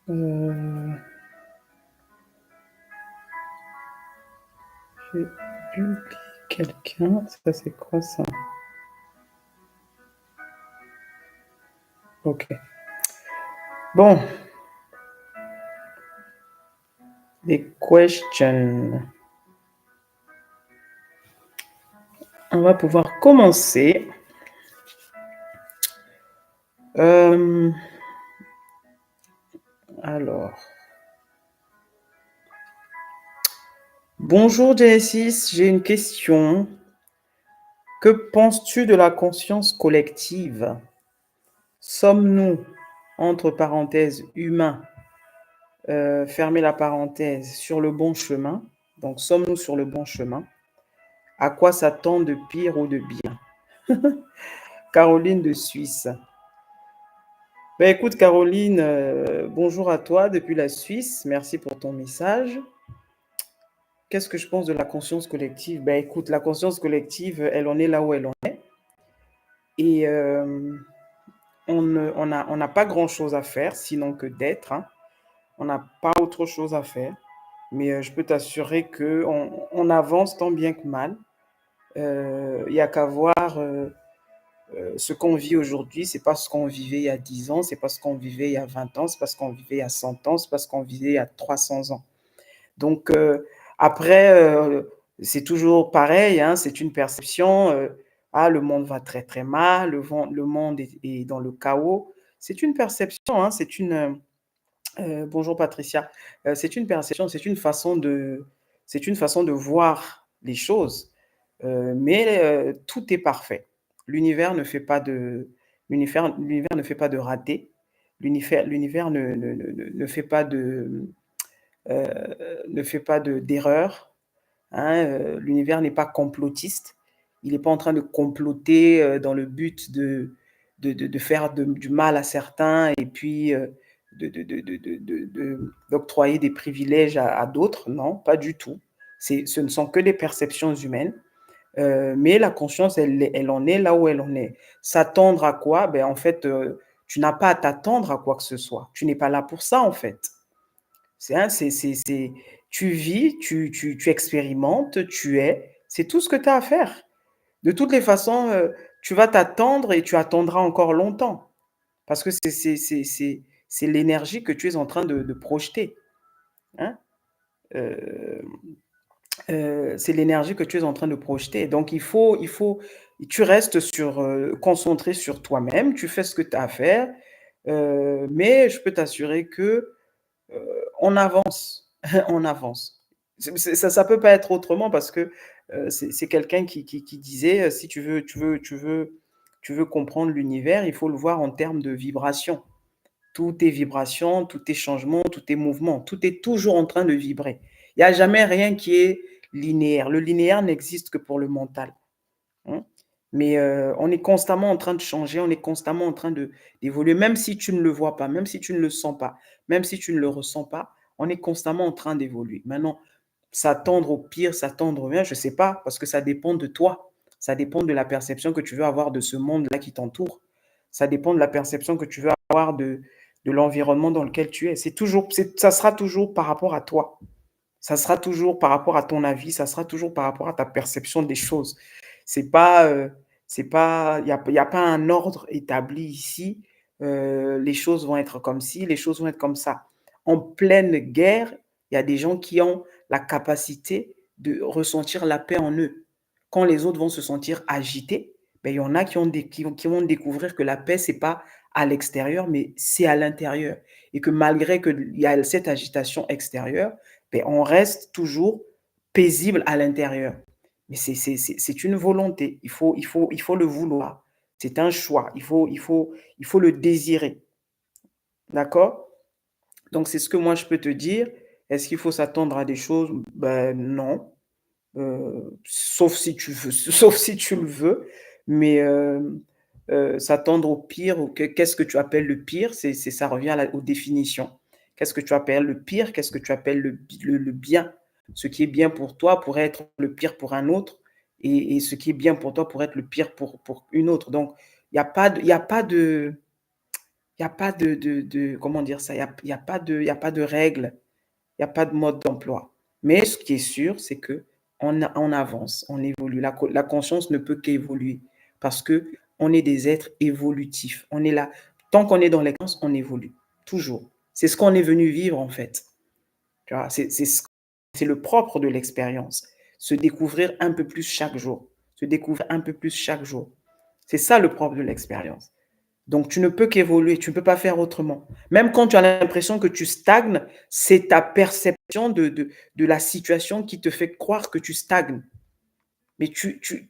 Euh, j'ai oublié quelqu'un. Ça, c'est quoi ça? Ok. Bon, les questions. On va pouvoir commencer. Euh, alors, bonjour Genesis, j'ai une question. Que penses-tu de la conscience collective? Sommes-nous, entre parenthèses, humains, fermez la parenthèse, sur le bon chemin? Donc, sommes-nous sur le bon chemin? À quoi s'attend de pire ou de bien? Caroline de Suisse. Ben, écoute, Caroline, bonjour à toi depuis la Suisse. Merci pour ton message. Qu'est-ce que je pense de la conscience collective? Ben, écoute, la conscience collective, elle en est là où elle en est. Et on n'a pas grand-chose à faire, sinon que d'être, hein. On n'a pas autre chose à faire. Mais je peux t'assurer qu'on avance tant bien que mal. Il n'y a qu'à voir ce qu'on vit aujourd'hui. C'est pas ce qu'on vivait il y a 10 ans, c'est pas ce qu'on vivait il y a 20 ans, c'est pas ce qu'on vivait il y a 100 ans, c'est pas ce qu'on vivait il y a 300 ans. Donc, après, c'est toujours pareil, hein, c'est une perception. Ah, le monde va très très mal, le monde est dans le chaos. C'est une perception, hein, bonjour Patricia. C'est une perception, c'est une façon de voir les choses. Mais tout est parfait. L'univers ne fait pas de, l'univers ne fait pas de raté. L'univers ne fait pas ne fait pas d'erreur. Hein, l'univers n'est pas complotiste. Il n'est pas en train de comploter dans le but de faire du mal à certains et puis d'octroyer des privilèges à d'autres. Non, pas du tout. Ce ne sont que des perceptions humaines. Mais la conscience, elle en est là où elle en est. S'attendre à quoi? Ben, en fait, tu n'as pas à t'attendre à quoi que ce soit. Tu n'es pas là pour ça, en fait. Hein, tu vis, tu expérimentes, tu es. C'est tout ce que tu as à faire. De toutes les façons, tu vas t'attendre et tu attendras encore longtemps. Parce que c'est l'énergie que tu es en train de projeter. Hein. Euh, c'est l'énergie que tu es en train de projeter. Donc, tu restes concentré sur toi-même, tu fais ce que tu as à faire, mais je peux t'assurer que on avance, on avance. Ça peut pas être autrement parce que c'est quelqu'un qui disait, si tu veux comprendre l'univers, il faut le voir en termes de vibration. Tout est vibration, tout est changement, tout est mouvement, tout est toujours en train de vibrer. Il n'y a jamais rien qui est linéaire. Le linéaire n'existe que pour le mental. Hein. Mais on est constamment en train de changer, on est constamment en train d'évoluer, même si tu ne le vois pas, même si tu ne le sens pas, même si tu ne le ressens pas, on est constamment en train d'évoluer. Maintenant, s'attendre au pire, s'attendre au bien, je ne sais pas, parce que ça dépend de toi. Ça dépend de la perception que tu veux avoir de ce monde-là qui t'entoure. Ça dépend de la perception que tu veux avoir de l'environnement dans lequel tu es. Ça sera toujours par rapport à toi. Ça sera toujours par rapport à ton avis, ça sera toujours par rapport à ta perception des choses. C'est pas, y a pas un ordre établi ici. Les choses vont être comme ci, les choses vont être comme ça. En pleine guerre, il y a des gens qui ont la capacité de ressentir la paix en eux. Quand les autres vont se sentir agités, ben, il y en a qui vont découvrir que la paix, c'est pas à l'extérieur, mais c'est à l'intérieur. Et que malgré qu'il y a cette agitation extérieure, ben, on reste toujours paisible à l'intérieur. Mais c'est une volonté. Il faut le vouloir. C'est un choix. Il faut le désirer. D'accord? Donc, c'est ce que moi, je peux te dire. Est-ce qu'il faut s'attendre à des choses? Ben non. Sauf si tu veux, sauf si tu le veux. Mais s'attendre au pire, qu'est-ce que tu appelles le pire? Ça revient aux définitions. Qu'est-ce que tu appelles le pire? Qu'est-ce que tu appelles le bien? Ce qui est bien pour toi pourrait être le pire pour un autre, et ce qui est bien pour toi pourrait être le pire pour une autre. Donc, il y a pas de, Il y a pas comment dire ça? Il y a pas de règles, il y a pas de mode d'emploi. Mais ce qui est sûr, c'est qu'on avance, on évolue. La conscience ne peut qu'évoluer parce qu'on est des êtres évolutifs. On est là tant qu'on est dans les consciences, on évolue, toujours. C'est ce qu'on est venu vivre, en fait. Tu vois? C'est le propre de l'expérience, se découvrir un peu plus chaque jour, se découvrir un peu plus chaque jour. C'est ça le propre de l'expérience. Donc tu ne peux qu'évoluer, tu ne peux pas faire autrement. Même quand tu as l'impression que tu stagnes, c'est ta perception de la situation qui te fait croire que tu stagnes. Mais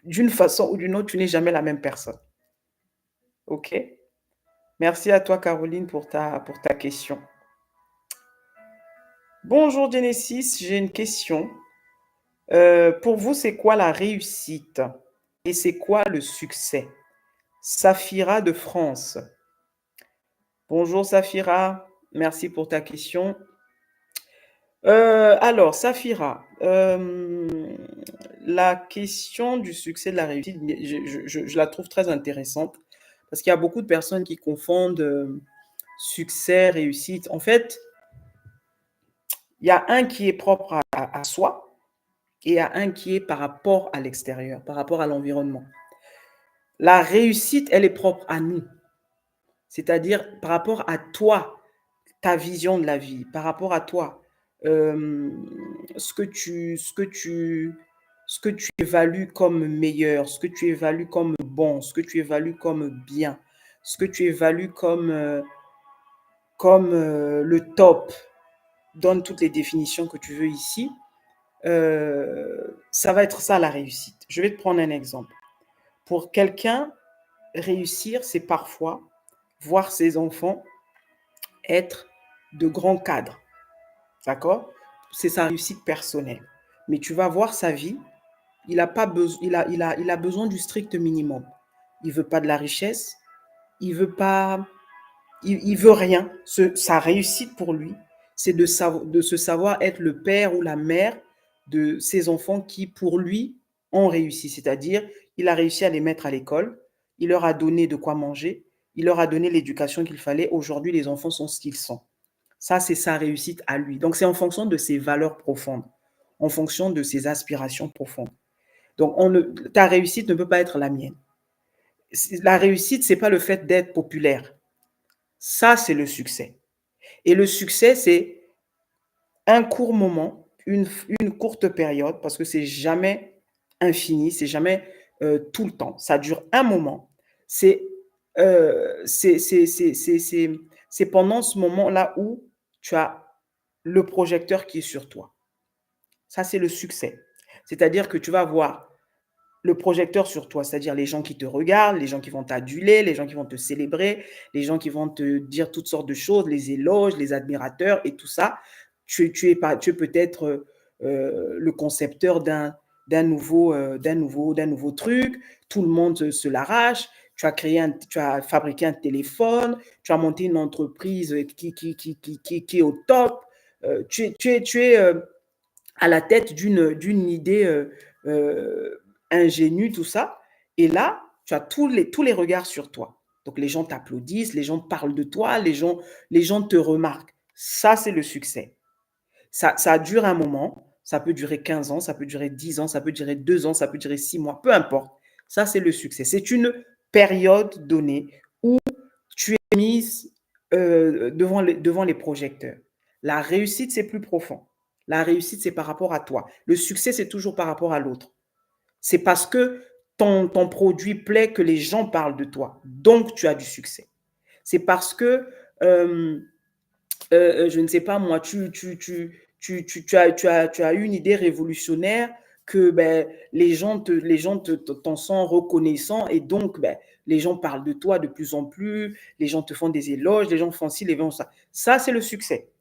d'une façon ou d'une autre, tu n'es jamais la même personne. OK? Merci à toi, Caroline, pour ta question. Bonjour, Genesis, j'ai une question. Pour vous, c'est quoi la réussite et c'est quoi le succès? Safira de France. Bonjour Safira, merci pour ta question. Alors Safira, la question du succès, de la réussite, je la trouve très intéressante parce qu'il y a beaucoup de personnes qui confondent succès, réussite. En fait, il y a un qui est propre à soi et il y a un qui est par rapport à l'extérieur, par rapport à l'environnement. La réussite, elle est propre à nous, c'est-à-dire par rapport à toi, ta vision de la vie, par rapport à toi, euh, ce que tu évalues comme meilleur, ce que tu évalues comme bon, ce que tu évalues comme bien, ce que tu évalues comme le top. Donne toutes les définitions que tu veux ici. Ça va être ça la réussite. Je vais te prendre un exemple. Pour quelqu'un, réussir, c'est parfois voir ses enfants être de grands cadres. D'accord? C'est sa réussite personnelle. Mais tu vas voir sa vie, il a, pas besoin, il a besoin du strict minimum. Il veut pas de la richesse, il veut pas, il veut rien. Sa réussite pour lui, c'est de se savoir être le père ou la mère de ses enfants qui, pour lui, ont réussi. C'est-à-dire, il a réussi à les mettre à l'école, il leur a donné de quoi manger, il leur a donné l'éducation qu'il fallait. Aujourd'hui, les enfants sont ce qu'ils sont. Ça, c'est sa réussite à lui. Donc, c'est en fonction de ses valeurs profondes, en fonction de ses aspirations profondes. Donc, ta réussite ne peut pas être la mienne. La réussite, c'est pas le fait d'être populaire. Ça, c'est le succès. Et le succès, c'est un court moment, une courte période, parce que c'est jamais infini, c'est jamais tout le temps. Ça dure un moment. C'est c'est pendant ce moment-là où tu as le projecteur qui est sur toi. Ça, c'est le succès. C'est-à-dire que tu vas voir le projecteur sur toi, c'est-à-dire les gens qui te regardent, les gens qui vont t'aduler, les gens qui vont te célébrer, les gens qui vont te dire toutes sortes de choses, les éloges, les admirateurs et tout ça. Tu es peut-être le concepteur d'un nouveau truc. Tout le monde se l'arrache. Tu as fabriqué un téléphone, tu as monté une entreprise qui est au top. Tu es à la tête d'une idée ingénue, tout ça. Et là, tu as tous les regards sur toi. Donc les gens t'applaudissent, les gens parlent de toi, les gens te remarquent. Ça, c'est le succès. Ça dure un moment, ça peut durer 15 ans, ça peut durer 10 ans, ça peut durer 2 ans, ça peut durer 6 mois, peu importe. Ça, c'est le succès. C'est une période donnée où tu es mise devant les projecteurs. La réussite, c'est plus profond. La réussite, c'est par rapport à toi. Le succès, c'est toujours par rapport à l'autre. C'est parce que ton produit plaît que les gens parlent de toi. Donc, tu as du succès. C'est parce que, je ne sais pas moi, tu as eu une idée révolutionnaire que ben, les gens t'en sont reconnaissants et donc ben, les gens parlent de toi de plus en plus, les gens te font des éloges, les gens font ci, les gens font ça. Ça, c'est le succès.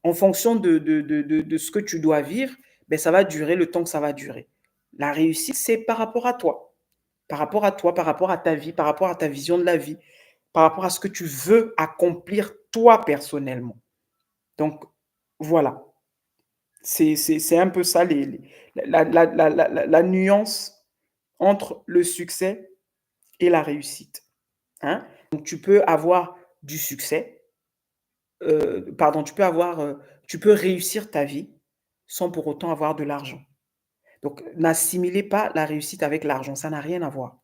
En fonction de ce que tu dois vivre, ben, ça va durer le temps que ça va durer. La réussite, c'est par rapport à toi. Par rapport à toi, par rapport à ta vie, par rapport à ta vision de la vie, par rapport à ce que tu veux accomplir toi personnellement. Donc, voilà. C'est un peu ça la nuance entre le succès et la réussite. Hein? Donc, tu peux avoir du succès, pardon, tu peux réussir ta vie sans pour autant avoir de l'argent. Donc n'assimilez pas la réussite avec l'argent, ça n'a rien à voir.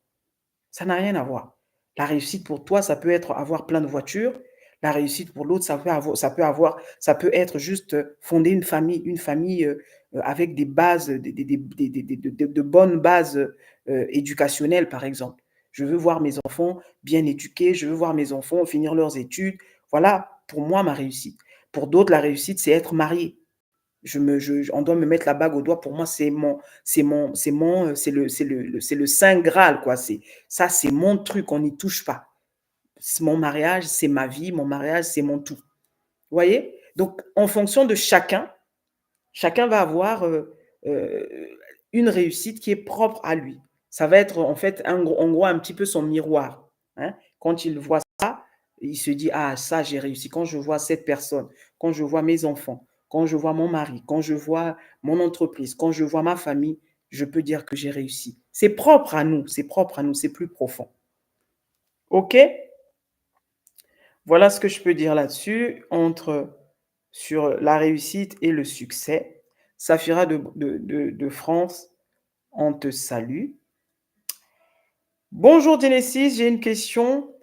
Ça n'a rien à voir. La réussite pour toi, ça peut être avoir plein de voitures. La réussite pour l'autre, ça peut être juste, fonder une famille, avec des bases, de bonnes bases, éducationnelles, par exemple. Je veux voir mes enfants bien éduqués, je veux voir mes enfants finir leurs études. Voilà, pour moi, ma réussite. Pour d'autres, la réussite, c'est être marié. On doit me mettre la bague au doigt. Pour moi, c'est le saint graal, quoi. C'est mon truc, on n'y touche pas. Mon mariage, c'est ma vie, mon mariage, c'est mon tout. Vous voyez? Donc, en fonction de chacun, chacun va avoir une réussite qui est propre à lui. Ça va être en fait, en gros, un petit peu son miroir, hein. Quand il voit ça, il se dit: «Ah, ça, j'ai réussi». Quand je vois cette personne, quand je vois mes enfants, quand je vois mon mari, quand je vois mon entreprise, quand je vois ma famille, je peux dire que j'ai réussi. C'est propre à nous, c'est propre à nous, c'est plus profond. OK? Voilà ce que je peux dire là-dessus, sur la réussite et le succès. Safira de France, on te salue. Bonjour Genesis, j'ai une question.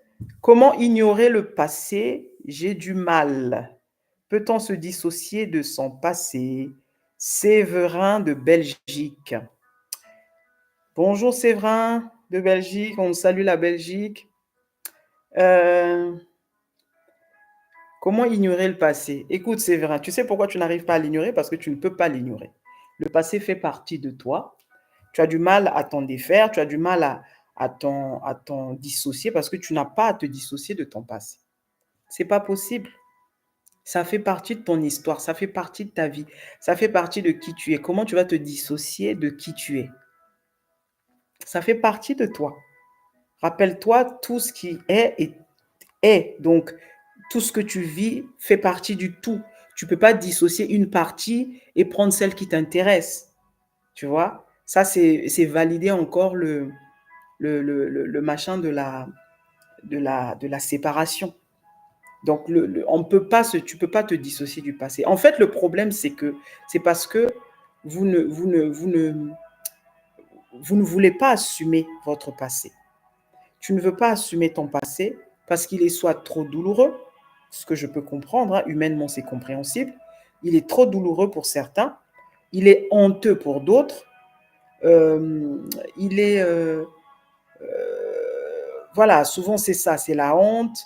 Comment ignorer le passé? J'ai du mal. Peut-on se dissocier de son passé? Séverin de Belgique. Bonjour Séverin de Belgique, on salue la Belgique. Euh, Comment ignorer le passé? Écoute, Séverin, tu sais pourquoi tu n'arrives pas à l'ignorer? Parce que tu ne peux pas l'ignorer. Le passé fait partie de toi. Tu as du mal à t'en défaire, tu as du mal à t'en dissocier parce que tu n'as pas à te dissocier de ton passé. C'est pas possible. Ça fait partie de ton histoire, ça fait partie de ta vie, ça fait partie de qui tu es. Comment tu vas te dissocier de qui tu es? Ça fait partie de toi. Rappelle-toi, tout ce qui est. Donc, tout ce que tu vis fait partie du tout. Tu ne peux pas dissocier une partie et prendre celle qui t'intéresse. Tu vois? Ça, c'est valider encore le machin de la séparation. Donc, tu ne peux pas te dissocier du passé. En fait, le problème, c'est parce que vous ne, vous, ne, vous, ne, vous ne voulez pas assumer votre passé. Tu ne veux pas assumer ton passé parce qu'il est soit trop douloureux, ce que je peux comprendre, hein, humainement c'est compréhensible, il est trop douloureux pour certains, il est honteux pour d'autres, euh, il est... voilà, souvent c'est ça, c'est la honte,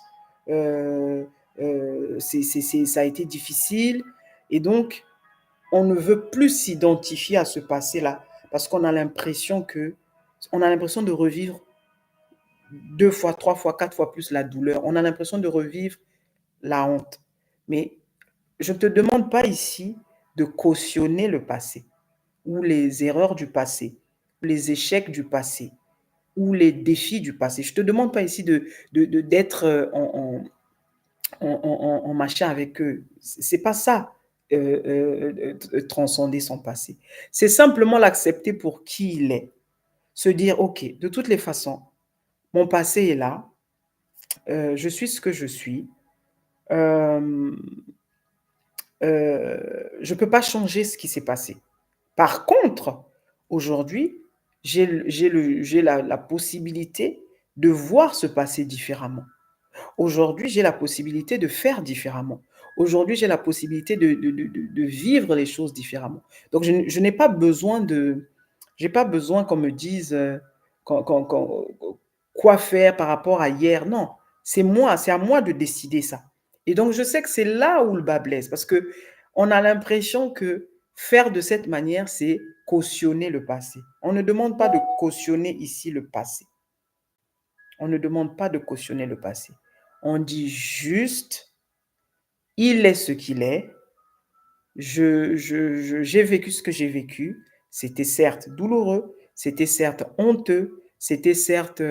euh, ça a été difficile, et donc on ne veut plus s'identifier à ce passé-là parce on a l'impression de revivre deux fois, trois fois, quatre fois plus la douleur. On a l'impression de revivre la honte. Mais je ne te demande pas ici de cautionner le passé ou les erreurs du passé, les échecs du passé ou les défis du passé. Je ne te demande pas ici d'être en machin avec eux. C'est pas ça, transcender son passé. C'est simplement l'accepter pour qui il est. Se dire, OK, de toutes les façons, mon passé est là, je suis ce que je suis. Euh, je ne peux pas changer ce qui s'est passé. Par contre, aujourd'hui, j'ai la possibilité de voir ce passé différemment. Aujourd'hui, j'ai la possibilité de faire différemment. Aujourd'hui, j'ai la possibilité de vivre les choses différemment. Donc, je n'ai pas besoin j'ai pas besoin qu'on me dise quand- quand- quand- quoi faire par rapport à hier. Non, c'est à moi de décider ça. Et donc, je sais que c'est là où le bas blesse parce que on a l'impression que faire de cette manière, c'est cautionner le passé. On ne demande pas de cautionner ici le passé. On ne demande pas de cautionner le passé. On dit juste, il est ce qu'il est. J'ai vécu ce que j'ai vécu. C'était certes douloureux, c'était certes honteux, c'était certes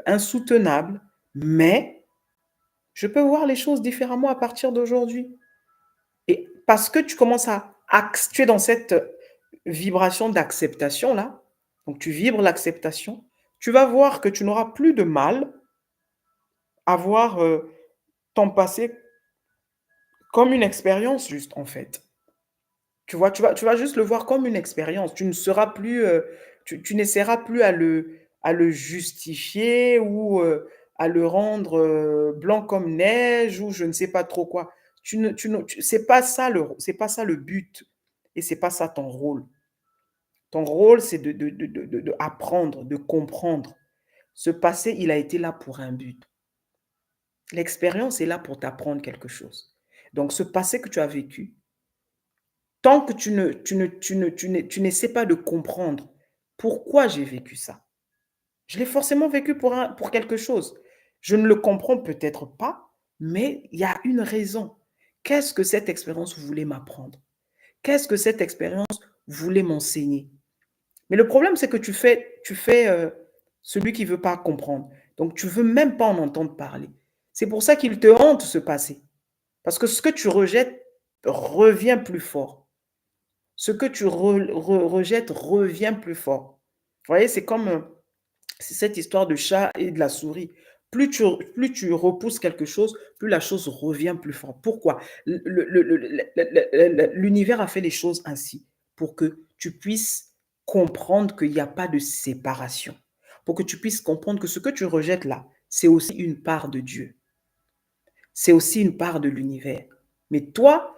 insoutenable, mais je peux voir les choses différemment à partir d'aujourd'hui. Et parce que tu commences tu es dans cette vibration d'acceptation là, donc tu vibres l'acceptation, tu vas voir que tu n'auras plus de mal à voir ton passé comme une expérience juste, en fait. Tu vois? Tu vas juste le voir comme une expérience. Tu ne seras plus, tu n'essaieras plus à le justifier ou, à le rendre, blanc comme neige ou je ne sais pas trop quoi. Tu ne tu c'est pas ça le but et c'est pas ça ton rôle. Ton rôle, c'est de apprendre, de comprendre. Ce passé, il a été là pour un but. L'expérience est là pour t'apprendre quelque chose. Donc ce passé que tu as vécu, tant que tu n'essaies pas de comprendre pourquoi j'ai vécu ça. Je l'ai forcément vécu pour quelque chose. Je ne le comprends peut-être pas, mais il y a une raison. Qu'est-ce que cette expérience voulait m'apprendre? Qu'est-ce que cette expérience voulait m'enseigner? Mais le problème, c'est que tu fais celui qui ne veut pas comprendre. Donc, tu ne veux même pas en entendre parler. C'est pour ça qu'il te hante ce passé. Parce que ce que tu rejettes revient plus fort. Ce que tu rejettes revient plus fort. Vous voyez, c'est comme c'est cette histoire de chat et de la souris. Plus tu repousses quelque chose, plus la chose revient plus fort. Pourquoi? L'univers a fait les choses ainsi pour que tu puisses comprendre qu'il n'y a pas de séparation. Pour que tu puisses comprendre que ce que tu rejettes là, c'est aussi une part de Dieu. C'est aussi une part de l'univers. Mais toi,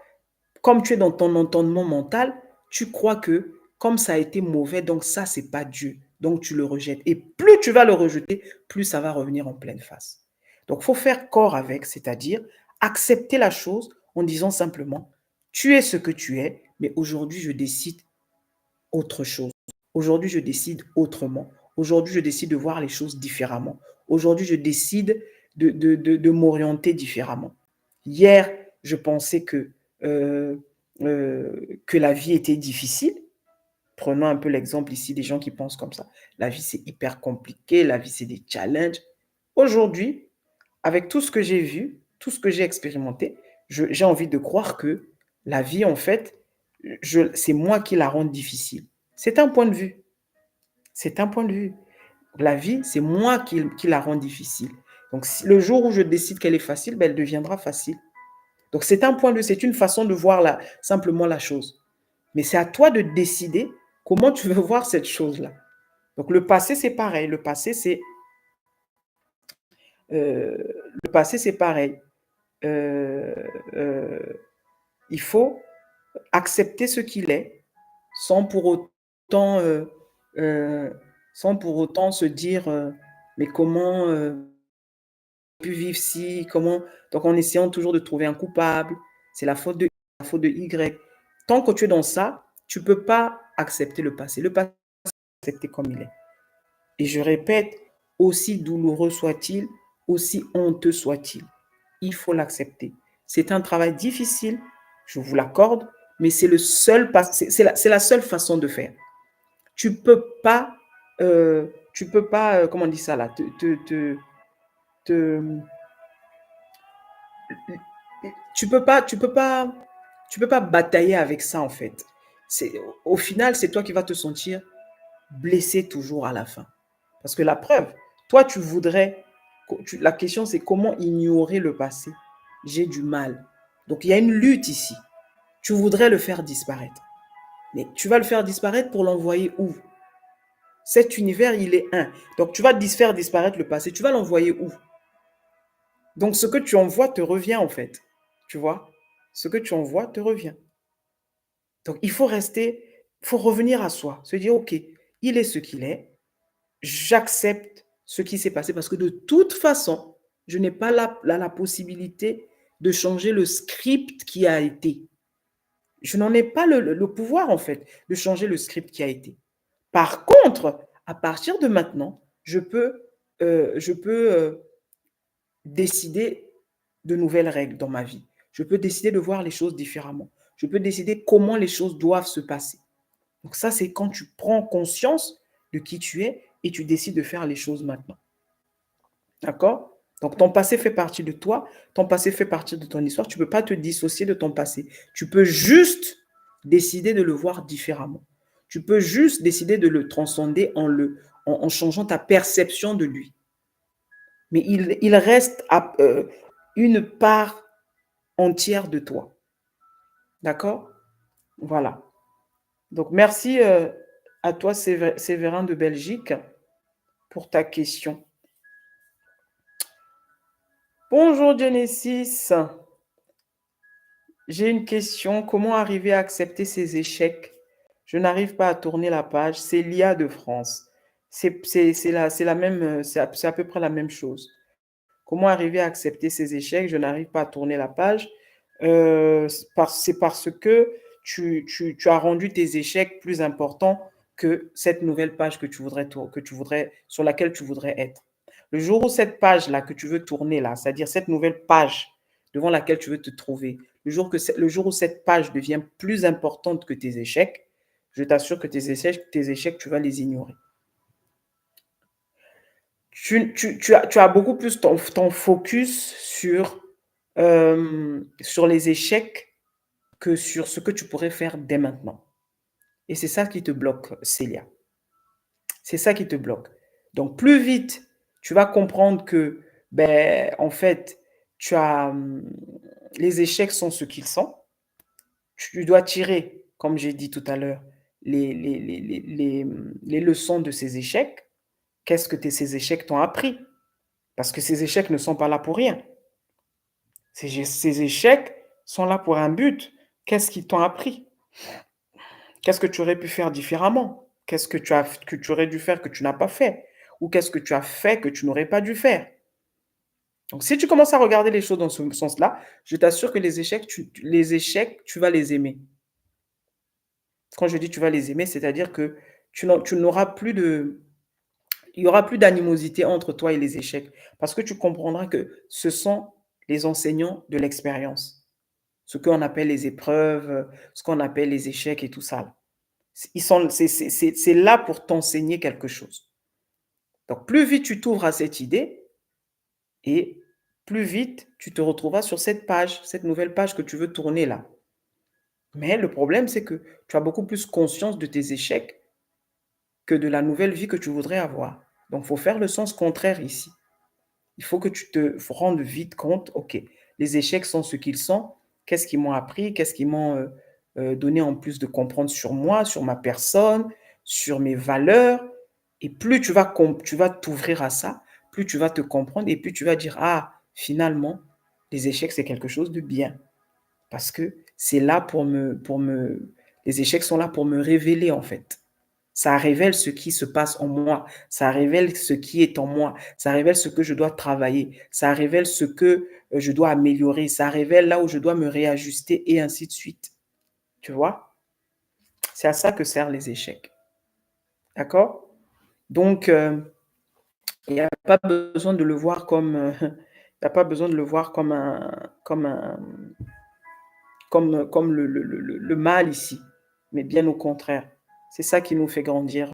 comme tu es dans ton entendement mental, tu crois que comme ça a été mauvais, donc ça, c'est pas Dieu. Donc tu le rejettes. Et plus tu vas le rejeter, plus ça va revenir en pleine face. Donc il faut faire corps avec, c'est-à-dire accepter la chose en disant simplement, tu es ce que tu es, mais aujourd'hui je décide autre chose. Aujourd'hui je décide autrement. Aujourd'hui je décide de voir les choses différemment. Aujourd'hui je décide de m'orienter différemment. Hier, je pensais euh, que la vie était difficile. Prenons un peu l'exemple ici des gens qui pensent comme ça. La vie, c'est hyper compliqué, la vie, c'est des challenges. Aujourd'hui, avec tout ce que j'ai vu, tout ce que j'ai expérimenté, j'ai envie de croire que la vie, en fait, c'est moi qui la rends difficile. C'est un point de vue. C'est un point de vue. La vie, c'est moi qui la rend difficile. Donc, le jour où je décide qu'elle est facile, ben, elle deviendra facile. Donc, c'est un point de vue, c'est une façon de voir simplement la chose. Mais c'est à toi de décider comment tu veux voir cette chose-là. Donc, le passé, c'est pareil. Euh, le passé, c'est pareil. Euh, euh, il faut accepter ce qu'il est sans pour autant, euh, sans pour autant se dire mais comment pu vivre si, comment. Donc, en essayant toujours de trouver un coupable, c'est la faute de Y. Tant que tu es dans ça, tu ne peux pas accepter le passé. Le passé, accepter comme il est. Et je répète, aussi douloureux soit-il, aussi honteux soit-il, il faut l'accepter. C'est un travail difficile, je vous l'accorde, mais c'est le seul, c'est la seule façon de faire. Tu peux pas, comment on dit ça là, te tu peux pas batailler avec ça en fait. C'est, au final, c'est toi qui vas te sentir blessé toujours à la fin. Parce que la preuve, toi, tu voudrais, la question c'est comment ignorer le passé. J'ai du mal. Donc il y a une lutte ici. Tu voudrais le faire disparaître. Mais tu vas le faire disparaître pour l'envoyer où? Cet univers, il est un. Donc tu vas faire disparaître le passé. Tu vas l'envoyer où? Donc ce que tu envoies te revient en fait. Tu vois? Ce que tu envoies te revient. Donc il faut revenir à soi, se dire, OK, il est ce qu'il est, j'accepte ce qui s'est passé parce que de toute façon, je n'ai pas la possibilité de changer le script qui a été. Je n'en ai pas le pouvoir, en fait, de changer le script qui a été. Par contre, à partir de maintenant, je peux décider de nouvelles règles dans ma vie. Je peux décider de voir les choses différemment. Je peux décider comment les choses doivent se passer. Donc ça, c'est quand tu prends conscience de qui tu es et tu décides de faire les choses maintenant. D'accord? Donc ton passé fait partie de toi, ton passé fait partie de ton histoire. Tu ne peux pas te dissocier de ton passé. Tu peux juste décider de le voir différemment. Tu peux juste décider de le transcender en changeant ta perception de lui. Mais il reste une part entière de toi. D'accord? Voilà. Donc, merci à toi, Séverin de Belgique, pour ta question. Bonjour Genesis. J'ai une question. Comment arriver à accepter ses échecs? Je n'arrive pas à tourner la page. C'est l'IA de France. C'est la même, c'est à peu près la même chose. Comment arriver à accepter ses échecs? Je n'arrive pas à tourner la page. C'est parce que tu as rendu tes échecs plus importants que cette nouvelle page sur laquelle tu voudrais être. Le jour où cette page-là que tu veux tourner là, c'est-à-dire cette nouvelle page devant laquelle tu veux te trouver, le jour où cette page devient plus importante que tes échecs, je t'assure que tes échecs, tu vas les ignorer. Tu as beaucoup plus ton focus sur les échecs que sur ce que tu pourrais faire dès maintenant. Et c'est ça qui te bloque, Célia. C'est ça qui te bloque. Donc, plus vite, tu vas comprendre que, ben, en fait, les échecs sont ce qu'ils sont. Tu dois tirer, comme j'ai dit tout à l'heure, les leçons de ces échecs. Qu'est-ce que ces échecs t'ont appris? Parce que ces échecs ne sont pas là pour rien. Ces échecs sont là pour un but. Qu'est-ce qu'ils t'ont appris? Qu'est-ce que tu aurais pu faire différemment? Qu'est-ce que tu aurais dû faire que tu n'as pas fait? Ou qu'est-ce que tu as fait que tu n'aurais pas dû faire? Donc, si tu commences à regarder les choses dans ce sens-là, je t'assure que les échecs, tu vas les aimer. Quand je dis tu vas les aimer, c'est-à-dire que tu n'auras plus de, il n'y aura plus d'animosité entre toi et les échecs parce que tu comprendras que ce sont les enseignants de l'expérience. Ce qu'on appelle les épreuves, ce qu'on appelle les échecs et tout ça. C'est là pour t'enseigner quelque chose. Donc, plus vite tu t'ouvres à cette idée et plus vite tu te retrouveras sur cette page, cette nouvelle page que tu veux tourner là. Mais le problème, c'est que tu as beaucoup plus conscience de tes échecs que de la nouvelle vie que tu voudrais avoir. Donc, il faut faire le sens contraire ici. Il faut que tu te rendes vite compte, OK, les échecs sont ce qu'ils sont. Qu'est-ce qu'ils m'ont appris? Qu'est-ce qu'ils m'ont donné en plus de comprendre sur moi, sur ma personne, sur mes valeurs? Et plus tu vas t'ouvrir à ça, plus tu vas te comprendre et plus tu vas dire, ah, finalement, les échecs, c'est quelque chose de bien. Parce que c'est là les échecs sont là pour me révéler, en fait. Ça révèle ce qui se passe en moi. Ça révèle ce qui est en moi. Ça révèle ce que je dois travailler. Ça révèle ce que je dois améliorer. Ça révèle là où je dois me réajuster et ainsi de suite. Tu vois? C'est à ça que servent les échecs. D'accord? Donc, il n'y a pas besoin de le voir comme, il n'y a pas besoin de le voir comme le mal ici, mais bien au contraire. C'est ça qui nous fait grandir,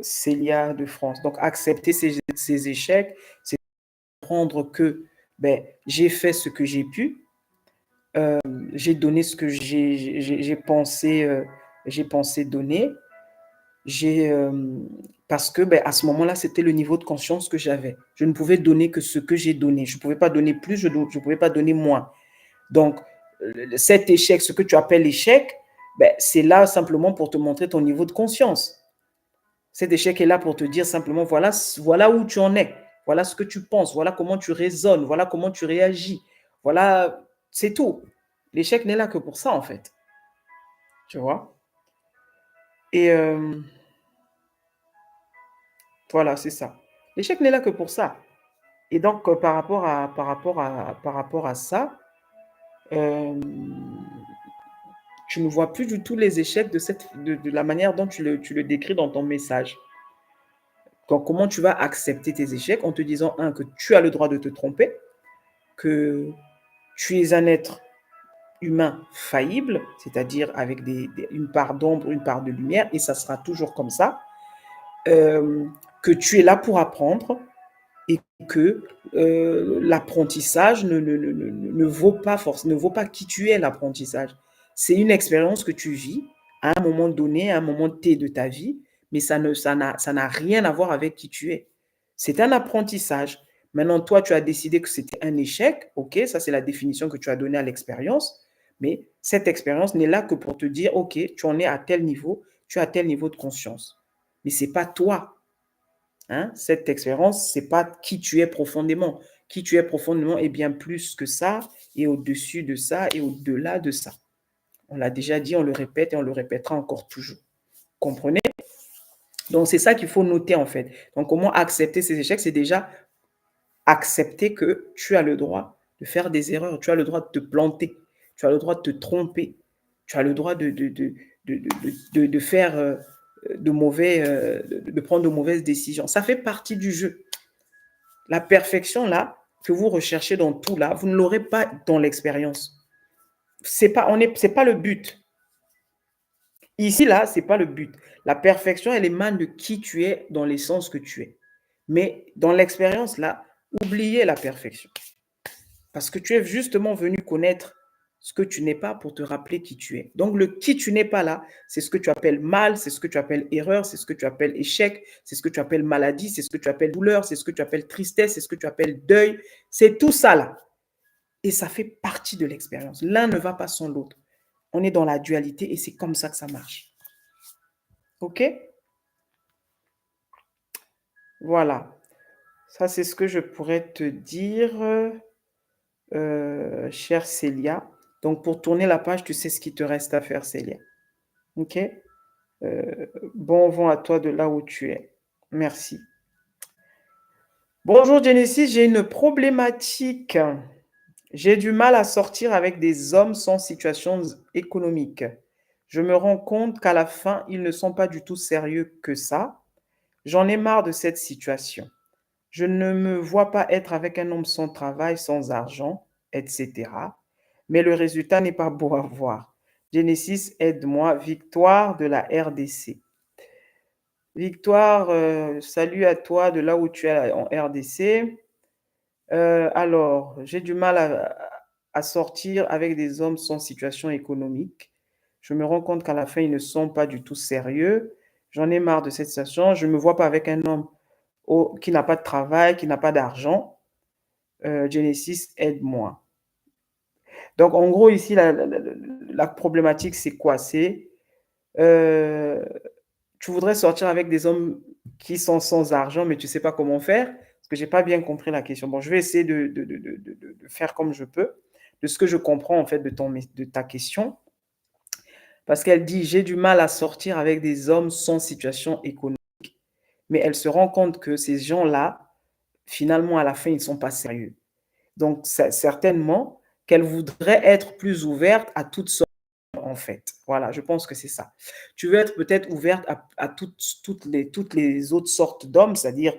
Célia de France. Donc, accepter ces échecs, c'est comprendre que ben, j'ai fait ce que j'ai pu, j'ai donné ce que j'ai pensé donner, parce que ben, à ce moment-là, c'était le niveau de conscience que j'avais. Je ne pouvais donner que ce que j'ai donné. Je ne pouvais pas donner plus, je ne pouvais pas donner moins. Donc, cet échec, ce que tu appelles échec, ben, c'est là simplement pour te montrer ton niveau de conscience. Cet échec est là pour te dire simplement, voilà où tu en es, voilà ce que tu penses, voilà comment tu raisonnes, voilà comment tu réagis. Voilà, c'est tout. L'échec n'est là que pour ça, en fait. Tu vois? Et voilà, c'est ça. L'échec n'est là que pour ça. Et donc, par rapport à ça, euh, tu ne vois plus du tout les échecs de la manière dont tu le décris dans ton message. Donc, comment tu vas accepter tes échecs en te disant, un, que tu as le droit de te tromper, que tu es un être humain faillible, c'est-à-dire avec une part d'ombre, une part de lumière, et ça sera toujours comme ça, que tu es là pour apprendre et que l'apprentissage ne vaut pas ne vaut pas qui tu es, l'apprentissage. C'est une expérience que tu vis à un moment donné, à un moment T de ta vie, mais ça n'a rien à voir avec qui tu es. C'est un apprentissage, Maintenant, toi, tu as décidé que c'était un échec. OK, ça, c'est la définition que tu as donnée à l'expérience. Mais cette expérience n'est là que pour te dire, OK, tu en es à tel niveau, tu as tel niveau de conscience. Mais ce n'est pas toi. Hein? Cette expérience, ce n'est pas qui tu es profondément. Qui tu es profondément est bien plus que ça, et au-dessus de ça, et au-delà de ça. On l'a déjà dit, on le répète et on le répétera encore toujours. Comprenez? Donc, c'est ça qu'il faut noter en fait. Donc, comment accepter ces échecs? C'est déjà accepter que tu as le droit de faire des erreurs, tu as le droit de te planter, tu as le droit de te tromper, tu as le droit de faire de prendre de mauvaises décisions. Ça fait partie du jeu. La perfection là que vous recherchez dans tout là, vous ne l'aurez pas dans l'expérience. C'est pas le but. Ici là, c'est pas le but. La perfection, elle émane de qui tu es dans l'essence que tu es. Mais dans l'expérience là, oubliez la perfection. Parce que tu es justement venu connaître ce que tu n'es pas pour te rappeler qui tu es. Donc, le qui tu n'es pas là, c'est ce que tu appelles mal, c'est ce que tu appelles erreur, c'est ce que tu appelles échec, c'est ce que tu appelles maladie, c'est ce que tu appelles douleur, c'est ce que tu appelles tristesse, c'est ce que tu appelles deuil. C'est tout ça là. Et ça fait partie de l'expérience. L'un ne va pas sans l'autre. On est dans la dualité et c'est comme ça que ça marche. OK? Voilà. Ça, c'est ce que je pourrais te dire, chère Célia. Donc, pour tourner la page, tu sais ce qu'il te reste à faire, Célia. OK? Bon vent à toi de là où tu es. Merci. Bonjour Genesis, j'ai une problématique. J'ai du mal à sortir avec des hommes sans situation économique. Je me rends compte qu'à la fin, ils ne sont pas du tout sérieux que ça. J'en ai marre de cette situation. Je ne me vois pas être avec un homme sans travail, sans argent, etc. Mais le résultat n'est pas beau à voir. Genesis, aide-moi. Victoire de la RDC. Victoire, salut à toi de là où tu es en RDC. Alors, j'ai du mal à sortir avec des hommes sans situation économique. Je me rends compte qu'à la fin, ils ne sont pas du tout sérieux. J'en ai marre de cette situation. Je ne me vois pas avec un homme qui n'a pas de travail, qui n'a pas d'argent. Genesis, aide-moi. Donc, en gros, ici, la problématique, c'est quoi? C'est tu voudrais sortir avec des hommes qui sont sans argent, mais tu ne sais pas comment faire, parce que je n'ai pas bien compris la question. Bon, je vais essayer de faire comme je peux, de ce que je comprends en fait de ta question, parce qu'elle dit, j'ai du mal à sortir avec des hommes sans situation économique, mais elle se rend compte que ces gens-là, finalement, à la fin, ils ne sont pas sérieux. Donc, certainement qu'elle voudrait être plus ouverte à toutes sortes en fait. Voilà, je pense que c'est ça. Tu veux être peut-être ouverte à toutes les autres sortes d'hommes, c'est-à-dire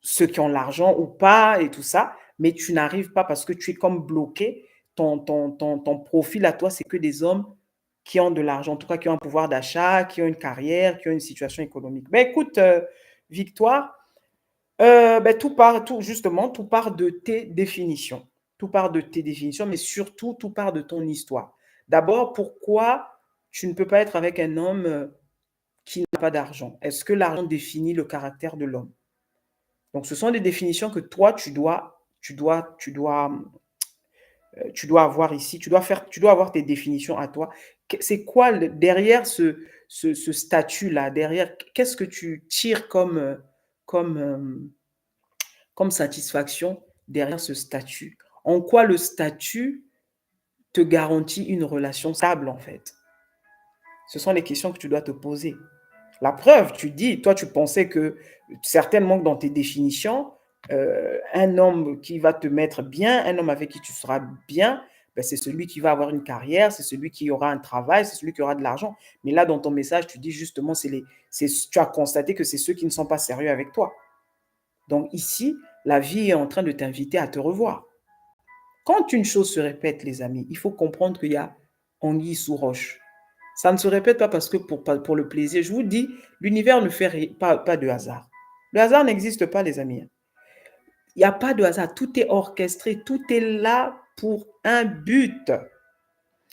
ceux qui ont l'argent ou pas et tout ça, mais tu n'arrives pas parce que tu es comme bloqué. Ton profil à toi, c'est que des hommes qui ont de l'argent, en tout cas qui ont un pouvoir d'achat, qui ont une carrière, qui ont une situation économique. Ben, écoute, Victoire, ben, justement, tout part de tes définitions. Tout part de tes définitions, mais surtout, tout part de ton histoire. D'abord, pourquoi tu ne peux pas être avec un homme qui n'a pas d'argent? Est-ce que l'argent définit le caractère de l'homme? Donc, ce sont des définitions que toi, tu dois avoir ici. Tu dois avoir tes définitions à toi. C'est quoi derrière ce statut-là? Derrière, qu'est-ce que tu tires comme, comme satisfaction derrière ce statut? En quoi le statut te garantit une relation stable, en fait? Ce sont les questions que tu dois te poser. La preuve, tu dis, toi, tu pensais que certainement dans tes définitions, un homme qui va te mettre bien, un homme avec qui tu seras bien, ben, c'est celui qui va avoir une carrière, c'est celui qui aura un travail, c'est celui qui aura de l'argent. Mais là, dans ton message, tu dis justement, tu as constaté que c'est ceux qui ne sont pas sérieux avec toi. Donc ici, la vie est en train de t'inviter à te revoir. Quand une chose se répète, les amis, il faut comprendre qu'il y a anguille sous roche. Ça ne se répète pas parce que pour le plaisir. Je vous dis, l'univers ne fait pas de hasard. Le hasard n'existe pas, les amis. Il n'y a pas de hasard. Tout est orchestré. Tout est là pour un but.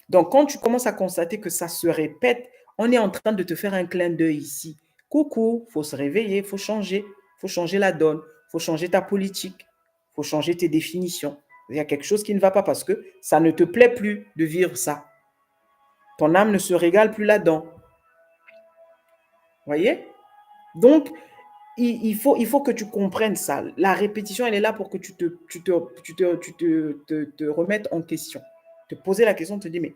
Donc, quand tu commences à constater que ça se répète, on est en train de te faire un clin d'œil ici. Coucou, il faut se réveiller, il faut changer la donne, il faut changer ta politique. Il faut changer tes définitions. Il y a quelque chose qui ne va pas parce que ça ne te plaît plus de vivre ça. Ton âme ne se régale plus là-dedans. Voyez? Donc, il faut que tu comprennes ça. La répétition, elle est là pour que te remettes en question. Te poser la question, te dire, mais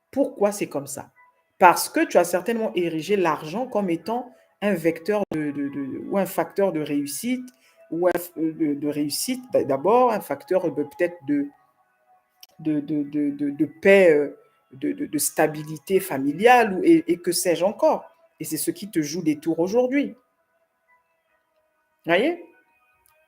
pourquoi c'est comme ça? Parce que tu as certainement érigé l'argent comme étant un vecteur ou un facteur de réussite, ou de réussite d'abord, un facteur peut-être de paix, de stabilité familiale, et que sais-je encore. Et c'est ce qui te joue des tours aujourd'hui. Vous voyez?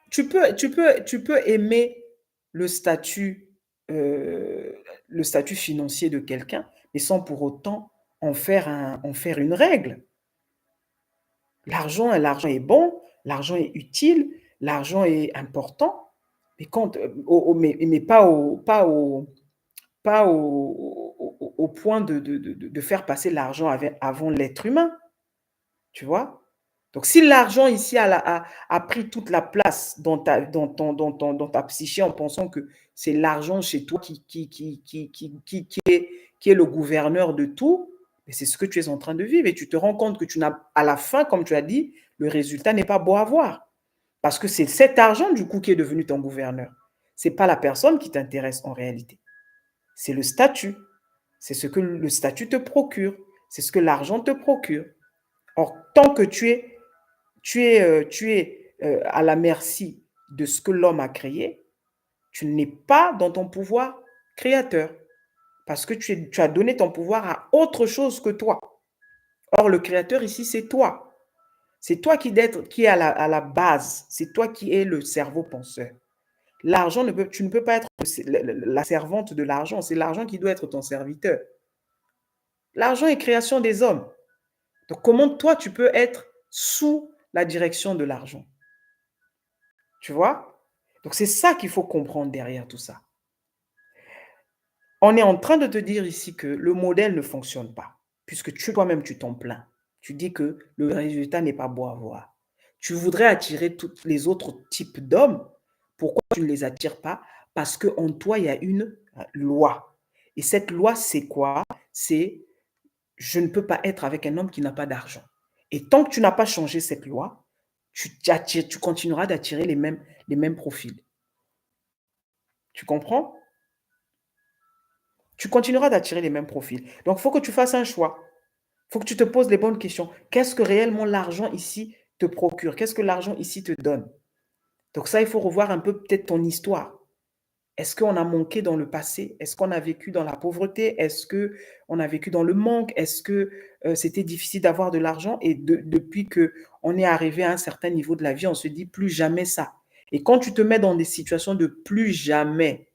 Tu peux aimer le statut, euh, le statut financier de quelqu'un, mais sans pour autant en faire une règle. L'argent est bon, l'argent est utile, l'argent est important, mais, mais pas au point de faire passer l'argent avant l'être humain, tu vois? Donc, si l'argent ici a pris toute la place dans ta psyché en pensant que c'est l'argent chez toi qui est le gouverneur de tout, mais c'est ce que tu es en train de vivre et tu te rends compte que à la fin, comme tu as dit, le résultat n'est pas beau à voir. Parce que c'est cet argent, du coup, qui est devenu ton gouverneur. Ce n'est pas la personne qui t'intéresse en réalité. C'est le statut. C'est ce que le statut te procure. C'est ce que l'argent te procure. Or, tant que tu es à la merci de ce que l'homme a créé, tu n'es pas dans ton pouvoir créateur. Parce que tu as donné ton pouvoir à autre chose que toi. Or, le créateur ici, c'est toi. C'est toi qui est à la base. C'est toi qui es le cerveau penseur. L'argent, tu ne peux pas être la servante de l'argent. C'est l'argent qui doit être ton serviteur. L'argent est création des hommes. Donc, comment toi, tu peux être sous la direction de l'argent? Tu vois? Donc, c'est ça qu'il faut comprendre derrière tout ça. On est en train de te dire ici que le modèle ne fonctionne pas, puisque toi-même, tu t'en plains. Tu dis que le résultat n'est pas beau à voir. Tu voudrais attirer tous les autres types d'hommes. Pourquoi tu ne les attires pas? Parce qu'en toi, il y a une loi. Et cette loi, c'est quoi? C'est je ne peux pas être avec un homme qui n'a pas d'argent. Et tant que tu n'as pas changé cette loi, tu continueras d'attirer les mêmes profils. Tu comprends? Tu continueras d'attirer les mêmes profils. Donc, il faut que tu fasses un choix. Il faut que tu te poses les bonnes questions. Qu'est-ce que réellement l'argent ici te procure? Qu'est-ce que l'argent ici te donne? Donc ça, il faut revoir un peu peut-être ton histoire. Est-ce qu'on a manqué dans le passé? Est-ce qu'on a vécu dans la pauvreté? Est-ce qu'on a vécu dans le manque? Est-ce que c'était difficile d'avoir de l'argent? Et depuis qu'on est arrivé à un certain niveau de la vie, on se dit plus jamais ça. Et quand tu te mets dans des situations de plus jamais,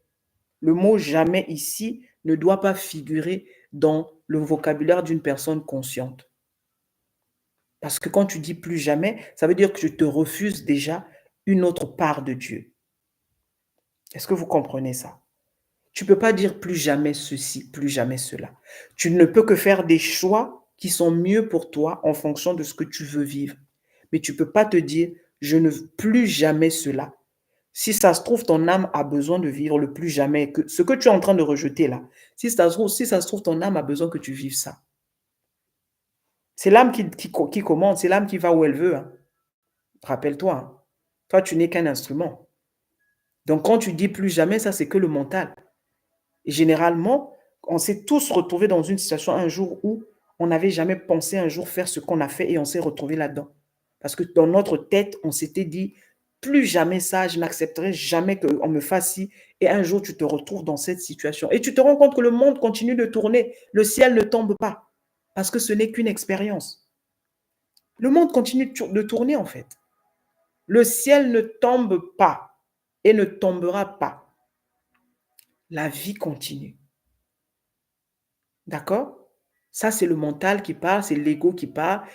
le mot jamais ici ne doit pas figurer dans le vocabulaire d'une personne consciente. Parce que quand tu dis plus jamais, ça veut dire que tu te refuses déjà une autre part de Dieu. Est-ce que vous comprenez ça? Tu ne peux pas dire plus jamais ceci, plus jamais cela. Tu ne peux que faire des choix qui sont mieux pour toi en fonction de ce que tu veux vivre. Mais tu ne peux pas te dire, je ne veux plus jamais cela. Si ça se trouve, ton âme a besoin de vivre le plus jamais. Ce que tu es en train de rejeter là, si ça se trouve, ton âme a besoin que tu vives ça. C'est l'âme qui commande, c'est l'âme qui va où elle veut. Hein. Rappelle-toi, hein. Toi, tu n'es qu'un instrument. Donc, quand tu dis plus jamais, ça, c'est que le mental. Et généralement, on s'est tous retrouvés dans une situation un jour où on n'avait jamais pensé un jour faire ce qu'on a fait et on s'est retrouvé là-dedans. Parce que dans notre tête, on s'était dit, plus jamais ça, je n'accepterai jamais qu'on me fasse ci. Et un jour, tu te retrouves dans cette situation. Et tu te rends compte que le monde continue de tourner. Le ciel ne tombe pas. Parce que ce n'est qu'une expérience. Le monde continue de tourner, en fait. Le ciel ne tombe pas et ne tombera pas. La vie continue. D'accord? Ça, c'est le mental qui parle, c'est l'ego qui parle,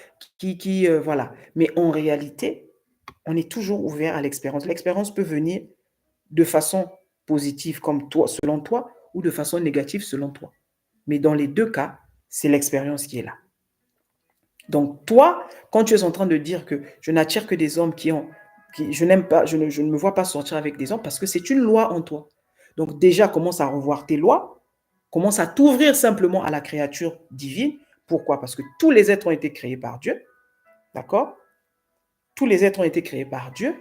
voilà. Mais en réalité, on est toujours ouvert à l'expérience. L'expérience peut venir de façon positive, comme toi, selon toi, ou de façon négative, selon toi. Mais dans les deux cas, c'est l'expérience qui est là. Donc, toi, quand tu es en train de dire que je n'attire que des hommes qui ont Je n'aime pas, je ne me vois pas sortir avec des hommes parce que c'est une loi en toi. Donc déjà, commence à revoir tes lois, commence à t'ouvrir simplement à la créature divine. Pourquoi? Parce que tous les êtres ont été créés par Dieu, d'accord? Tous les êtres ont été créés par Dieu.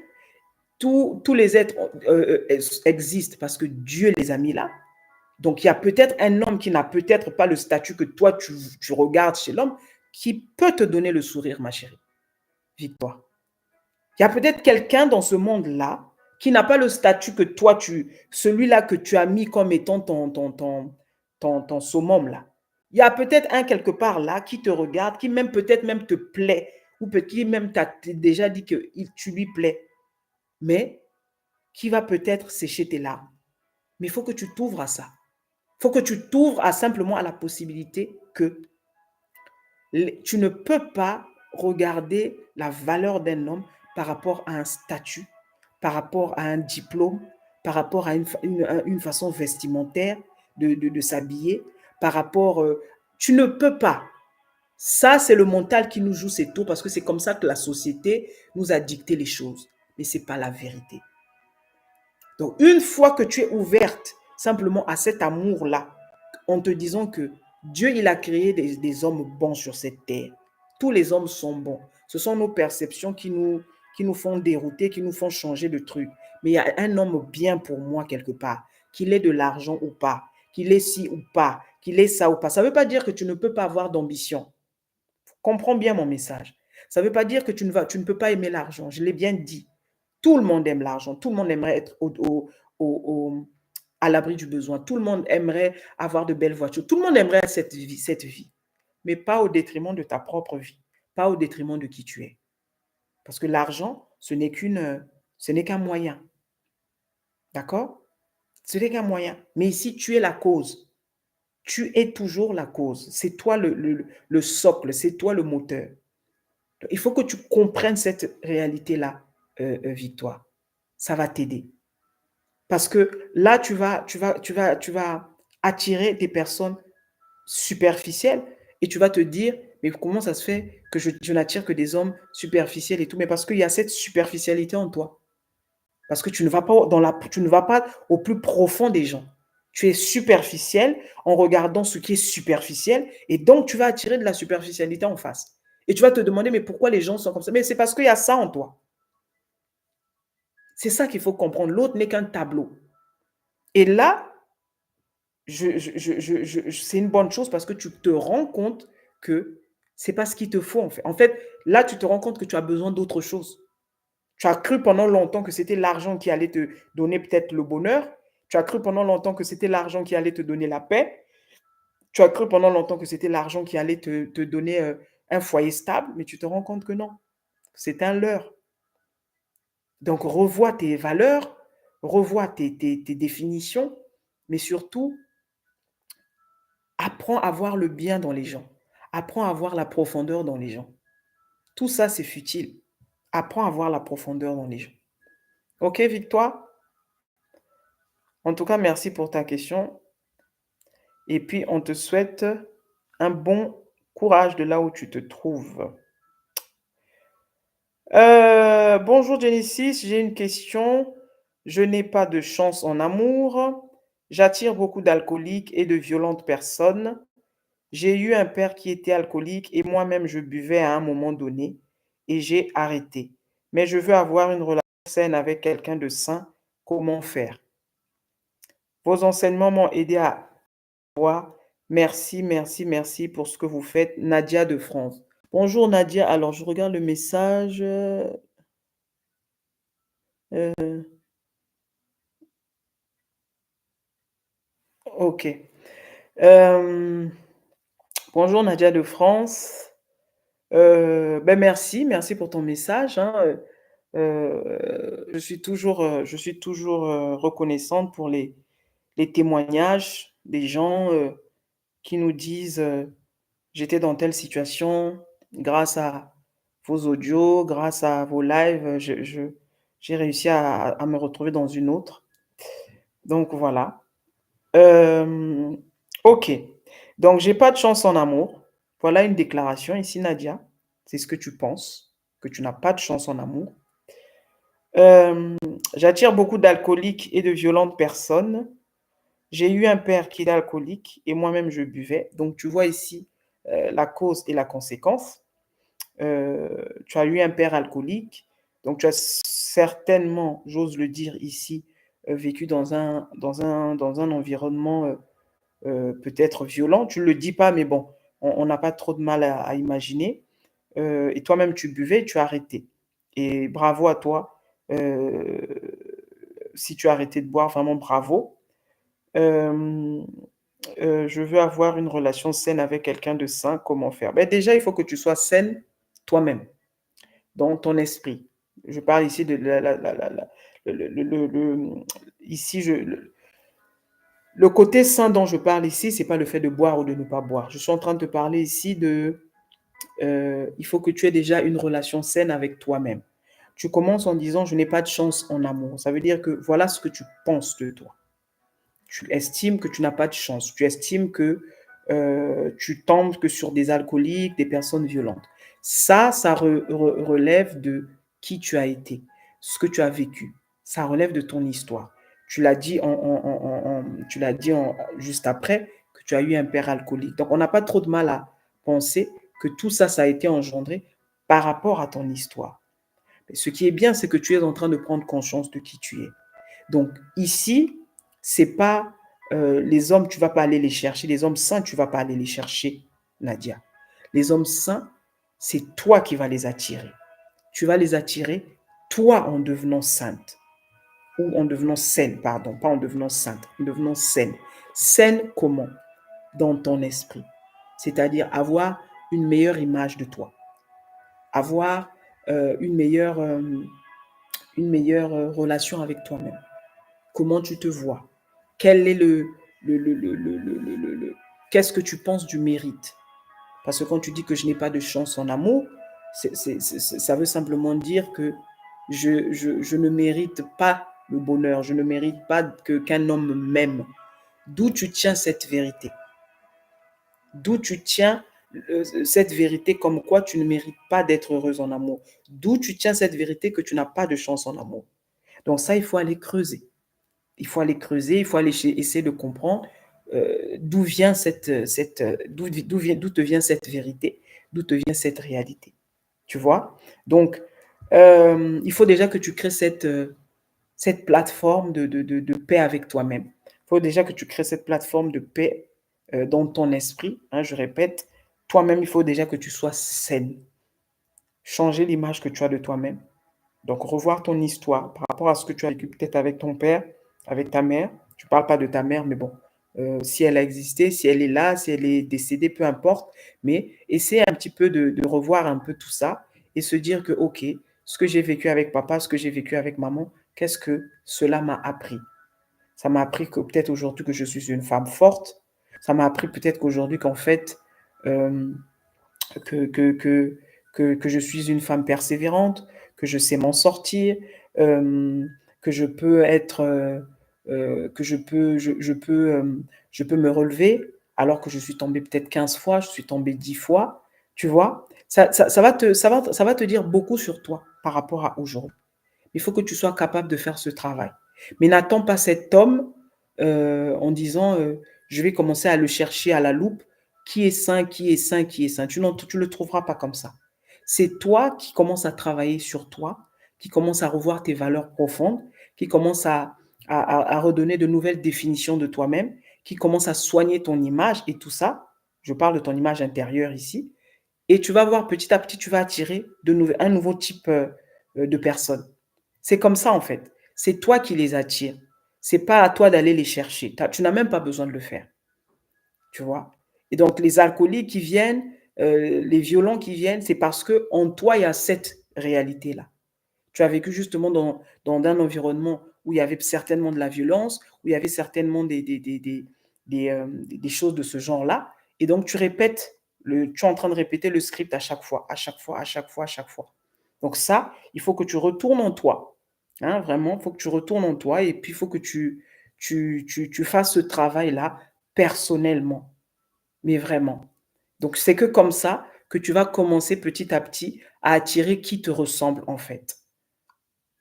Tous les êtres existent parce que Dieu les a mis là. Donc, il y a peut-être un homme qui n'a peut-être pas le statut que toi, tu regardes chez l'homme, qui peut te donner le sourire, ma chérie. Victoire. Il y a peut-être quelqu'un dans ce monde-là qui n'a pas le statut que toi, celui-là que tu as mis comme étant ton summum, là. Il y a peut-être un quelque part là qui te regarde, qui même peut-être même te plaît, ou qui même t'a déjà dit que tu lui plais, mais qui va peut-être sécher tes larmes. Mais il faut que tu t'ouvres à ça. Il faut que tu t'ouvres simplement à la possibilité que tu ne peux pas regarder la valeur d'un homme par rapport à un statut, par rapport à un diplôme, par rapport à une façon vestimentaire de s'habiller, par rapport... tu ne peux pas. Ça, c'est le mental qui nous joue ses tours parce que c'est comme ça que la société nous a dicté les choses. Mais ce n'est pas la vérité. Donc, une fois que tu es ouverte simplement à cet amour-là, en te disant que Dieu, il a créé des hommes bons sur cette terre. Tous les hommes sont bons. Ce sont nos perceptions qui nous font dérouter, qui nous font changer de truc. Mais il y a un homme bien pour moi quelque part, qu'il ait de l'argent ou pas, qu'il ait ci ou pas, qu'il ait ça ou pas. Ça ne veut pas dire que tu ne peux pas avoir d'ambition. Comprends bien mon message. Ça ne veut pas dire que tu ne peux pas aimer l'argent. Je l'ai bien dit. Tout le monde aime l'argent. Tout le monde aimerait être à l'abri du besoin. Tout le monde aimerait avoir de belles voitures. Tout le monde aimerait cette vie. Mais pas au détriment de ta propre vie. Pas au détriment de qui tu es. Parce que l'argent, ce n'est qu'un moyen. D'accord? Ce n'est qu'un moyen. Mais ici, tu es la cause. Tu es toujours la cause. C'est toi le socle. C'est toi le moteur. Il faut que tu comprennes cette réalité-là, Victoire. Ça va t'aider. Parce que là, tu vas attirer des personnes superficielles et tu vas te dire, mais comment ça se fait que je n'attire que des hommes superficiels et tout? Mais parce qu'il y a cette superficialité en toi. Parce que tu ne vas pas tu ne vas pas au plus profond des gens. Tu es superficiel en regardant ce qui est superficiel et donc tu vas attirer de la superficialité en face. Et tu vas te demander, mais pourquoi les gens sont comme ça? Mais c'est parce qu'il y a ça en toi. C'est ça qu'il faut comprendre. L'autre n'est qu'un tableau. Et là, c'est une bonne chose parce que tu te rends compte que c'est pas ce qu'il te faut en fait. En fait, là, tu te rends compte que tu as besoin d'autre chose. Tu as cru pendant longtemps que c'était l'argent qui allait te donner peut-être le bonheur. Tu as cru pendant longtemps que c'était l'argent qui allait te donner la paix. Tu as cru pendant longtemps que c'était l'argent qui allait te donner un foyer stable, mais tu te rends compte que non. C'est un leurre. Donc, revois tes valeurs, revois tes définitions, mais surtout, apprends à voir le bien dans les gens. Apprends à voir la profondeur dans les gens. Tout ça, c'est futile. Apprends à voir la profondeur dans les gens. OK, Victoire? En tout cas, merci pour ta question. Et puis, on te souhaite un bon courage de là où tu te trouves. Bonjour Genesis, j'ai une question. Je n'ai pas de chance en amour. J'attire beaucoup d'alcooliques et de violentes personnes. J'ai eu un père qui était alcoolique et moi-même je buvais à un moment donné et j'ai arrêté. Mais je veux avoir une relation saine avec quelqu'un de sain. Comment faire? Vos enseignements m'ont aidé à voir. Merci, merci, merci pour ce que vous faites. Nadia de France. Bonjour Nadia. Alors, je regarde le message. Ok. Bonjour Nadia de France. Ben merci pour ton message, hein. Je suis toujours reconnaissante pour les témoignages des gens qui nous disent j'étais dans telle situation grâce à vos audios, grâce à vos lives, j'ai réussi à me retrouver dans une autre. Donc voilà. Euh, ok. Donc j'ai pas de chance en amour. Voilà une déclaration ici, Nadia. C'est ce que tu penses, que tu n'as pas de chance en amour. Hem, J'attire beaucoup d'alcooliques et de violentes personnes. J'ai eu un père qui est alcoolique et moi-même je buvais. Donc tu vois ici, la cause et la conséquence. Tu as eu un père alcoolique, donc tu as certainement, j'ose le dire ici, vécu dans un environnement, peut-être violent. Tu ne le dis pas, mais bon, on n'a pas trop de mal à imaginer. Et toi-même tu buvais, tu as arrêté et bravo à toi, si tu as arrêté de boire, vraiment bravo. Hem, je veux avoir une relation saine avec quelqu'un de sain, comment faire? Beh, déjà, il faut que tu sois saine toi-même, dans ton esprit. Je parle ici de la ici je le côté sain dont je parle ici, c'est pas le fait de boire ou de ne pas boire. Je suis en train de te parler ici de, il faut que tu aies déjà une relation saine avec toi-même. Tu commences en disant: «Je n'ai pas de chance en amour». Ça veut dire que voilà ce que tu penses de toi. Tu estimes que tu n'as pas de chance. Tu estimes que, tu tombes que sur des alcooliques, des personnes violentes. Ça relève de qui tu as été, ce que tu as vécu. Ça relève de ton histoire. Tu l'as dit tu l'as dit juste après que tu as eu un père alcoolique. Donc on n'a pas trop de mal à penser que tout ça, ça a été engendré par rapport à ton histoire. Mais ce qui est bien, c'est que tu es en train de prendre conscience de qui tu es. Donc ici, c'est pas, les hommes, tu vas pas aller les chercher, les hommes saints, tu vas pas aller les chercher, Nadia. Les hommes saints, c'est toi qui vas les attirer. Tu vas les attirer, toi, en devenant sainte ou en devenant saine, pardon, pas en devenant sainte, en devenant saine. Saine comment? Dans ton esprit. C'est-à-dire avoir une meilleure image de toi, avoir, une meilleure, relation avec toi-même. Comment tu te vois? Quel est qu'est-ce que tu penses du mérite? Parce que quand tu dis que je n'ai pas de chance en amour, ça veut simplement dire que je ne mérite pas le bonheur, je ne mérite pas qu'un homme m'aime. D'où tu tiens cette vérité? D'où tu tiens cette vérité comme quoi tu ne mérites pas d'être heureuse en amour? D'où tu tiens cette vérité que tu n'as pas de chance en amour? Donc ça, il faut aller creuser. Il faut aller creuser, il faut aller essayer de comprendre d'où vient d'où te vient cette vérité, d'où te vient cette réalité. Tu vois? Donc, il faut déjà que tu crées cette plateforme de paix avec toi-même. Il faut déjà que tu crées cette plateforme de paix dans ton esprit. Hein, je répète, toi-même, il faut déjà que tu sois saine. Changer l'image que tu as de toi-même. Donc, revoir ton histoire par rapport à ce que tu as vécu peut-être avec ton père, avec ta mère. Je ne parle pas de ta mère, mais bon, si elle a existé, si elle est là, si elle est décédée, peu importe. Mais essayer un petit peu de revoir un peu tout ça et se dire que, OK, ce que j'ai vécu avec papa, ce que j'ai vécu avec maman, qu'est-ce que cela m'a appris? Ça m'a appris que peut-être aujourd'hui que je suis une femme forte. Ça m'a appris peut-être qu'aujourd'hui qu'en fait, euh, que, que, que, que je suis une femme persévérante, que je sais m'en sortir, euh, que je peux être, que je peux me relever alors que je suis tombée peut-être 15 fois, je suis tombée 10 fois, tu vois. Ça va te dire beaucoup sur toi par rapport à aujourd'hui. Il faut que tu sois capable de faire ce travail. Mais n'attends pas cet homme en disant je vais commencer à le chercher à la loupe. Qui est saint, qui est saint, qui est saint. Tu ne le trouveras pas comme ça. C'est toi qui commences à travailler sur toi, qui commences à revoir tes valeurs profondes, qui commences à redonner de nouvelles définitions de toi-même, qui commence à soigner ton image et tout ça. Je parle de ton image intérieure ici. Et tu vas voir petit à petit, tu vas attirer un nouveau type de personnes. C'est comme ça, en fait. C'est toi qui les attires. C'est pas à toi d'aller les chercher. Tu n'as même pas besoin de le faire. Tu vois? Et donc, les alcooliques qui viennent, les violents qui viennent, c'est parce que en toi, il y a cette réalité-là. Tu as vécu justement dans un environnement où il y avait certainement de la violence, où il y avait certainement des choses de ce genre-là. Et donc, tu es en train de répéter le script à chaque fois, à chaque fois, à chaque fois, à chaque fois. Donc ça, il faut que tu retournes en toi. Hein, vraiment, il faut que tu retournes en toi et puis il faut que tu fasses ce travail-là personnellement, mais vraiment. Donc, c'est que comme ça que tu vas commencer petit à petit à attirer qui te ressemble en fait.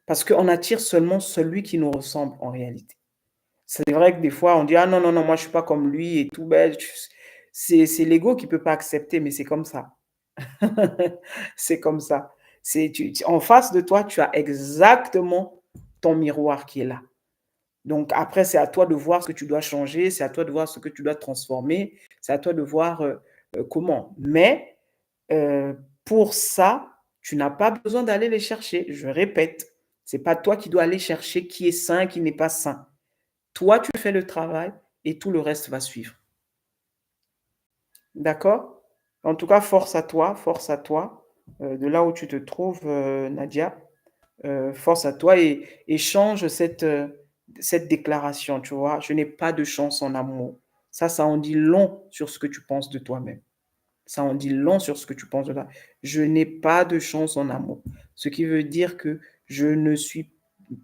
Parce qu'on attire seulement celui qui nous ressemble en réalité. C'est vrai que des fois, on dit: «Ah non, non, non, moi je suis pas comme lui et tout». Ben, c'est l'ego qui peut pas accepter, mais c'est comme ça. C'est comme ça. En face de toi, tu as exactement ton miroir qui est là. Donc après, c'est à toi de voir ce que tu dois changer, c'est à toi de voir ce que tu dois transformer, c'est à toi de voir, comment. Mais, pour ça, tu n'as pas besoin d'aller les chercher. Je répète, c'est pas toi qui dois aller chercher qui est sain, qui n'est pas sain. Toi, tu fais le travail et tout le reste va suivre. D'accord? En tout cas, force à toi, de là où tu te trouves, Nadia. Force à toi et change cette déclaration, tu vois? «Je n'ai pas de chance en amour». Ça en dit long sur ce que tu penses de toi-même. Ça en dit long sur ce que tu penses de toi. «Je n'ai pas de chance en amour», ce qui veut dire que je ne suis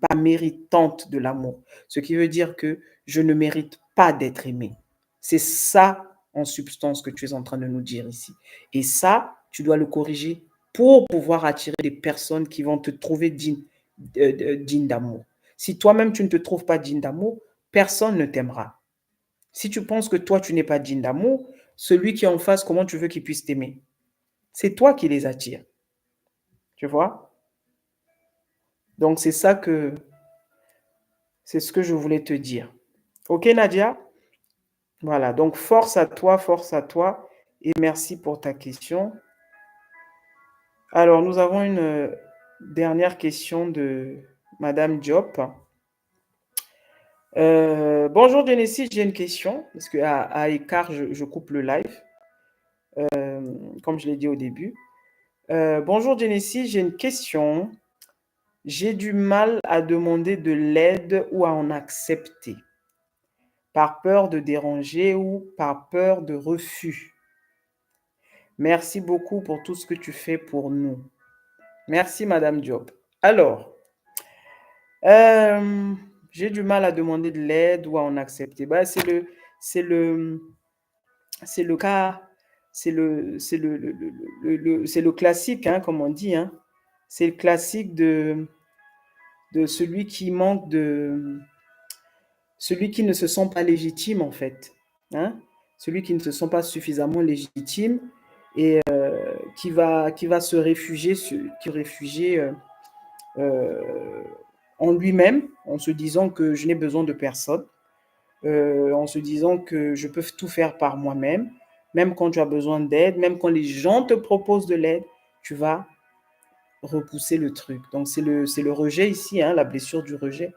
pas méritante de l'amour, ce qui veut dire que je ne mérite pas d'être aimée. C'est ça, en substance, que tu es en train de nous dire ici et ça, tu dois le corriger pour pouvoir attirer des personnes qui vont te trouver digne d'amour. Si toi-même, tu ne te trouves pas digne d'amour, personne ne t'aimera. Si tu penses que toi, tu n'es pas digne d'amour, celui qui est en face, comment tu veux qu'il puisse t'aimer? C'est toi qui les attires, tu vois? Donc c'est ce que je voulais te dire. OK, Nadia? Voilà, donc force à toi et merci pour ta question. Alors, nous avons une dernière question de Madame Diop. Bonjour Genesis, j'ai une question, parce qu'à écart, je coupe le live, comme je l'ai dit au début. Bonjour Genesis, j'ai une question. J'ai du mal à demander de l'aide ou à en accepter, par peur de déranger ou par peur de refus. Merci beaucoup pour tout ce que tu fais pour nous. Merci Madame Diop. Alors, euh, j'ai du mal à demander de l'aide ou à en accepter. Bah, c'est le, c'est le cas, c'est le classique, hein, comme on dit, hein. C'est le classique de celui qui manque de, celui qui ne se sent pas légitime en fait, hein. Celui qui ne se sent pas suffisamment légitime et qui va se réfugier, euh, en lui-même, en se disant que je n'ai besoin de personne, en se disant que je peux tout faire par moi-même, même quand tu as besoin d'aide, même quand les gens te proposent de l'aide, tu vas repousser le truc. Donc c'est le rejet ici, hein, la blessure du rejet,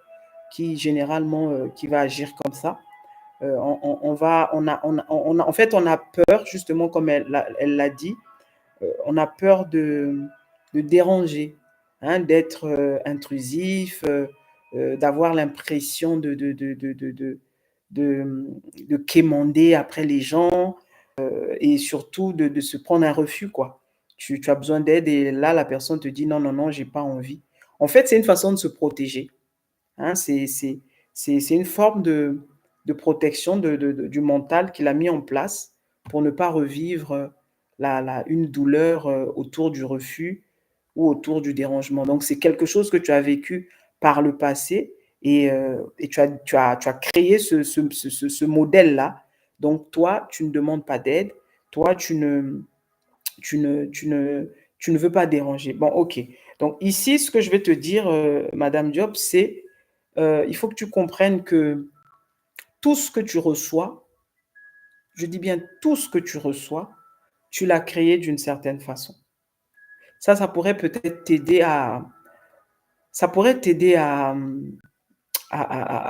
qui généralement qui va agir comme ça. En fait, on a peur, justement, comme elle l'a dit, on a peur de déranger, hein, d'être intrusif, d'avoir l'impression de, de quémander après les gens et surtout de se prendre un refus, quoi. Tu as besoin d'aide et là, la personne te dit non, non, non, j'ai pas envie. En fait, c'est une façon de se protéger. Hein, c'est une forme de protection du mental qu'il a mis en place pour ne pas revivre une douleur autour du refus ou autour du dérangement. Donc, c'est quelque chose que tu as vécu par le passé et tu as créé ce modèle-là. Donc, toi, tu ne demandes pas d'aide. Toi, tu ne veux pas déranger. Bon, ok. Donc, ici, ce que je vais te dire, Madame Diop, c'est il faut que tu comprennes que tout ce que tu reçois, je dis bien tout ce que tu reçois, tu l'as créé d'une certaine façon. Ça pourrait peut-être t'aider ça pourrait t'aider à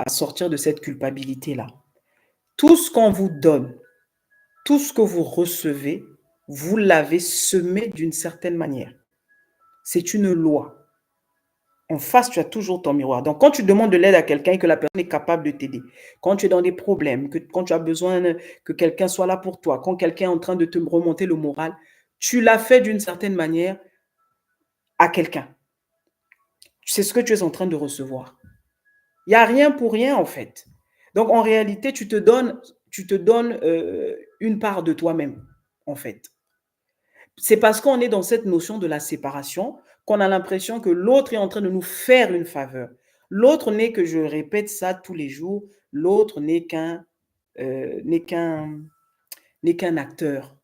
sortir de cette culpabilité-là. Tout ce qu'on vous donne, tout ce que vous recevez, vous l'avez semé d'une certaine manière. C'est une loi. En face, tu as toujours ton miroir. Donc, quand tu demandes de l'aide à quelqu'un et que la personne est capable de t'aider, quand tu es dans des problèmes, quand tu as besoin que quelqu'un soit là pour toi, quand quelqu'un est en train de te remonter le moral, tu l'as fait d'une certaine manière à quelqu'un. C'est ce que tu es en train de recevoir. Il n'y a rien pour rien, en fait. Donc, en réalité, tu te donnes une part de toi-même, en fait. C'est parce qu'on est dans cette notion de la séparation qu'on a l'impression que l'autre est en train de nous faire une faveur. L'autre n'est que, je répète ça tous les jours, l'autre n'est qu'un n'est qu'un n'est qu'un acteur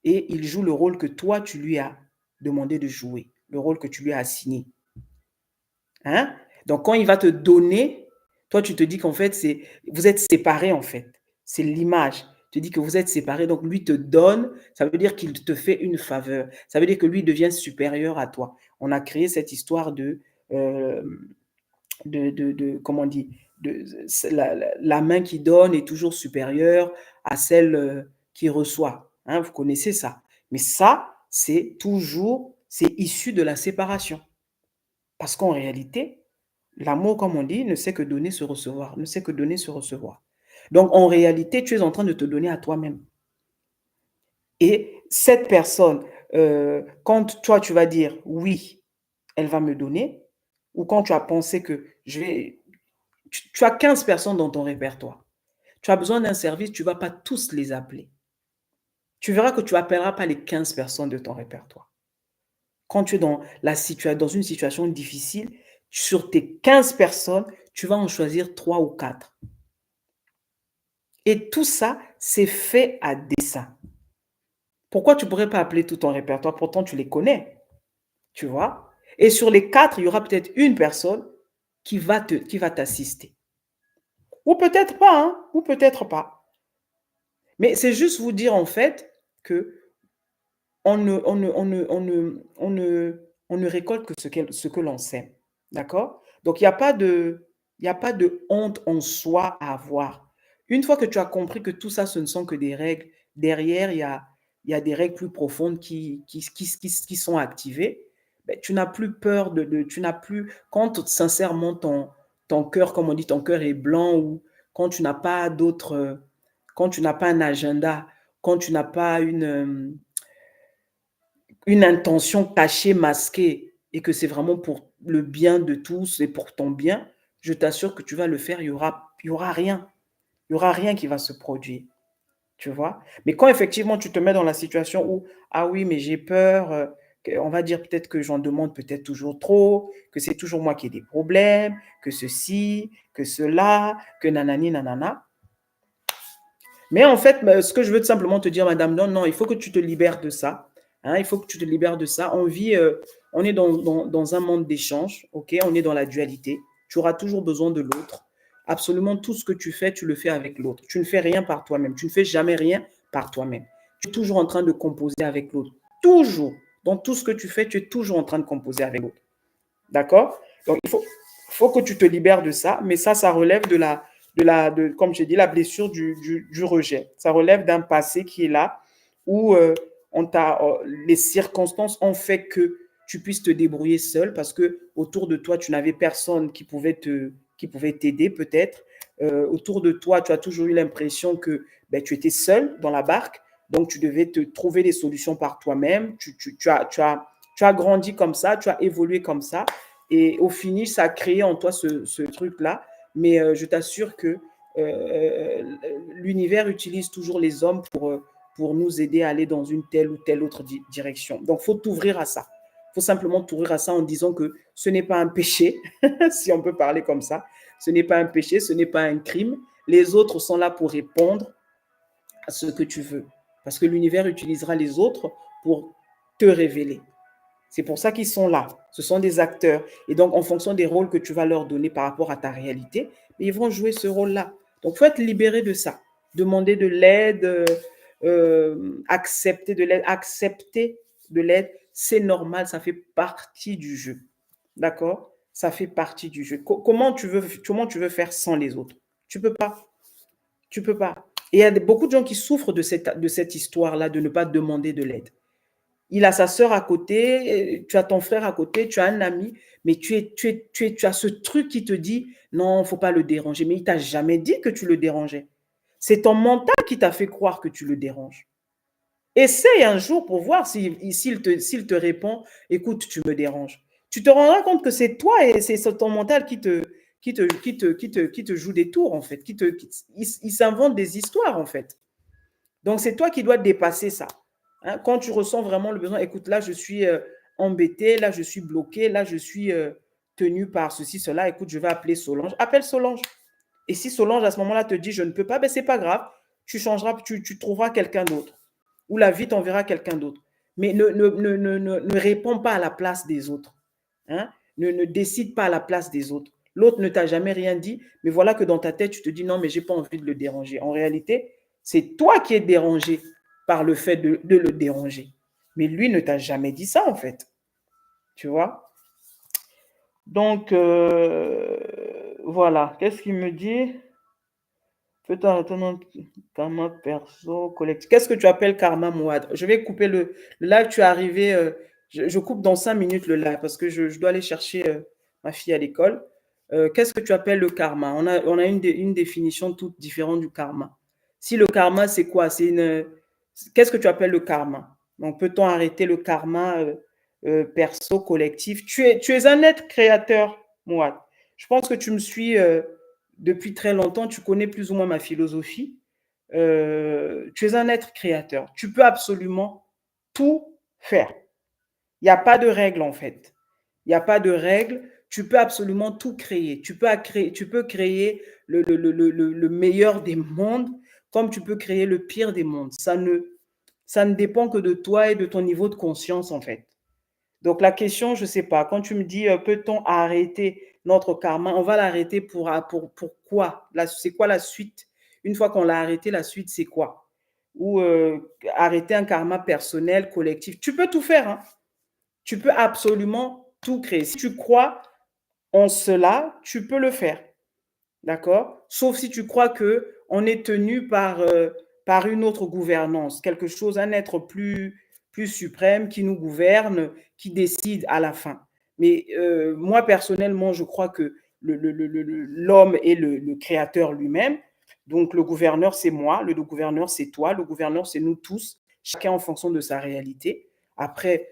et il joue le rôle que toi, tu lui as demandé de jouer, le rôle que tu lui as assigné. Hein? Donc, quand il va te donner, toi, tu te dis qu'en fait, vous êtes séparés, en fait. C'est l'image. Tu dis que vous êtes séparés, donc lui te donne, ça veut dire qu'il te fait une faveur. Ça veut dire que lui devient supérieur à toi. On a créé cette histoire euh, comment on dit, la main qui donne est toujours supérieure à celle qui reçoit. Hein, vous connaissez ça. Mais ça, c'est issu de la séparation. Parce qu'en réalité, l'amour, comme on dit, ne sait que donner, se recevoir, ne sait que donner, se recevoir. Donc, en réalité, tu es en train de te donner à toi-même. Et cette personne, quand toi, tu vas dire oui, elle va me donner, ou quand tu as pensé que tu as 15 personnes dans ton répertoire, tu as besoin d'un service, tu ne vas pas tous les appeler. Tu verras que tu n'appelleras pas les 15 personnes de ton répertoire. Quand tu es dans une situation difficile, sur tes 15 personnes, tu vas en choisir 3 ou 4. Et tout ça, c'est fait à dessein. Pourquoi tu ne pourrais pas appeler tout ton répertoire? Pourtant, tu les connais, tu vois. Et sur les 4, il y aura peut-être une personne qui va t'assister. Ou peut-être pas, hein, ou peut-être pas. Mais c'est juste vous dire en fait que on ne récolte que ce que l'on sème. D'accord? Donc, il y a pas de honte en soi à avoir. Une fois que tu as compris que tout ça, ce ne sont que des règles, derrière, il y a des règles plus profondes qui sont activées. Ben, tu n'as plus peur tu n'as plus, quand sincèrement ton cœur, comme on dit, ton cœur est blanc ou quand tu n'as pas quand tu n'as pas un agenda, quand tu n'as pas une intention cachée, masquée, et que c'est vraiment pour le bien de tous et pour ton bien, je t'assure que tu vas le faire, il y aura rien. Il y aura rien qui va se produire. Tu vois? Mais quand effectivement tu te mets dans la situation où, ah oui, mais j'ai peur, on va dire peut-être que j'en demande peut-être toujours trop, que c'est toujours moi qui ai des problèmes, que ceci, que cela, que nanani, nanana. Mais en fait, ce que je veux tout simplement te dire, madame, non, non, il faut que tu te libères de ça. Hein, il faut que tu te libères de ça. On est dans un monde d'échange, ok? On est dans la dualité. Tu auras toujours besoin de l'autre. Absolument tout ce que tu fais, tu le fais avec l'autre. Tu ne fais rien par toi-même. Tu ne fais jamais rien par toi-même. Tu es toujours en train de composer avec l'autre. Toujours. Dans tout ce que tu fais, tu es toujours en train de composer avec l'autre. D'accord? Donc, faut que tu te libères de ça, mais ça relève comme j'ai dit, la blessure du rejet. Ça relève d'un passé qui est là, où les circonstances ont fait que tu puisses te débrouiller seul parce que autour de toi, tu n'avais personne qui pouvait t'aider peut-être. Autour de toi, tu as toujours eu l'impression que ben, tu étais seul dans la barque, donc tu devais te trouver des solutions par toi-même. Tu as grandi comme ça, tu as évolué comme ça. Et au finish, ça a créé en toi ce truc-là. Mais je t'assure que l'univers utilise toujours les hommes pour nous aider à aller dans une telle ou telle autre direction. Donc, il faut t'ouvrir à ça. Il faut simplement t'ouvrir à ça en disant que ce n'est pas un péché, si on peut parler comme ça. Ce n'est pas un péché, ce n'est pas un crime. Les autres sont là pour répondre à ce que tu veux. Parce que l'univers utilisera les autres pour te révéler. C'est pour ça qu'ils sont là. Ce sont des acteurs. Et donc, en fonction des rôles que tu vas leur donner par rapport à ta réalité, ils vont jouer ce rôle-là. Donc, il faut être libéré de ça. Demander de l'aide, accepter de l'aide. Accepter de l'aide, c'est normal, ça fait partie du jeu. D'accord? Ça fait partie du jeu. Comment tu veux faire sans les autres? Tu peux pas. Tu peux pas. Et il y a beaucoup de gens qui souffrent de cette histoire-là de ne pas demander de l'aide. Il a sa sœur à côté, tu as ton frère à côté, tu as un ami, mais tu as ce truc qui te dit non, il ne faut pas le déranger. Mais il t'a jamais dit que tu le dérangeais. C'est ton mental qui t'a fait croire que tu le déranges. Essaye un jour pour voir s'il te répond écoute, tu me déranges. Tu te rendras compte que c'est toi et c'est ton mental qui te joue des tours, en fait. Il s'invente des histoires, en fait. Donc, c'est toi qui dois dépasser ça. Hein, quand tu ressens vraiment le besoin, écoute, là, je suis embêté, là, je suis bloqué, là, je suis tenu par ceci, cela. Écoute, je vais appeler Solange. Appelle Solange. Et si Solange, à ce moment-là, te dit, je ne peux pas, ben, ce n'est pas grave. Tu changeras, tu trouveras quelqu'un d'autre. Ou la vie t'enverra quelqu'un d'autre. Mais ne réponds pas à la place des autres. Hein? Ne décide pas à la place des autres. L'autre ne t'a jamais rien dit, mais voilà que dans ta tête, tu te dis non, mais je n'ai pas envie de le déranger. En réalité, c'est toi qui es dérangé par le fait de le déranger. Mais lui ne t'a jamais dit ça, en fait. Tu vois? Donc, voilà. Qu'est-ce qu'il me dit? Peut-on arrêter notre karma perso, collectif? Qu'est-ce que tu appelles karma, Mouad? Je vais couper le live. Tu es arrivé. Je coupe dans 5 minutes le live parce que je dois aller chercher ma fille à l'école. Qu'est-ce que tu appelles le karma? On a une définition toute différente du karma. Si le karma, c'est quoi? Qu'est-ce que tu appelles le karma? Donc, peut-on arrêter le karma perso, collectif? Tu es un être créateur, Mouad. Je pense que tu me suis depuis très longtemps, tu connais plus ou moins ma philosophie. Tu es un être créateur. Tu peux absolument tout faire. Il n'y a pas de règle en fait. Il n'y a pas de règle. Tu peux absolument tout créer. Tu peux créer le meilleur des mondes comme tu peux créer le pire des mondes. Ça ne dépend que de toi et de ton niveau de conscience en fait. Donc la question, je ne sais pas, quand tu me dis peut-on arrêter notre karma, on va l'arrêter pour quoi? C'est quoi la suite? Une fois qu'on l'a arrêté, la suite, c'est quoi? Ou arrêter un karma personnel, collectif. Tu peux tout faire, hein? Tu peux absolument tout créer. Si tu crois en cela, tu peux le faire. D'accord? Sauf si tu crois qu'on est tenu par une autre gouvernance, quelque chose, un être plus suprême qui nous gouverne, qui décide à la fin. Mais moi, personnellement, je crois que l'homme est le créateur lui-même. Donc, le gouverneur, c'est moi, le gouverneur, c'est toi, le gouverneur, c'est nous tous, chacun en fonction de sa réalité. Après,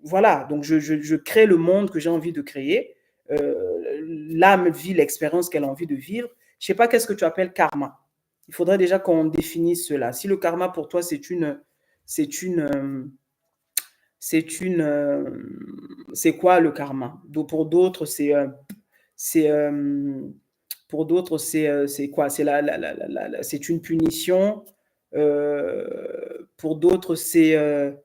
voilà, donc je crée le monde que j'ai envie de créer. L'âme vit l'expérience qu'elle a envie de vivre. Je ne sais pas qu'est-ce que tu appelles karma. Il faudrait déjà qu'on définisse cela. Si le karma pour toi c'est quoi le karma? Donc, pour d'autres c'est pour d'autres c'est quoi? C'est une punition. Pour d'autres c'est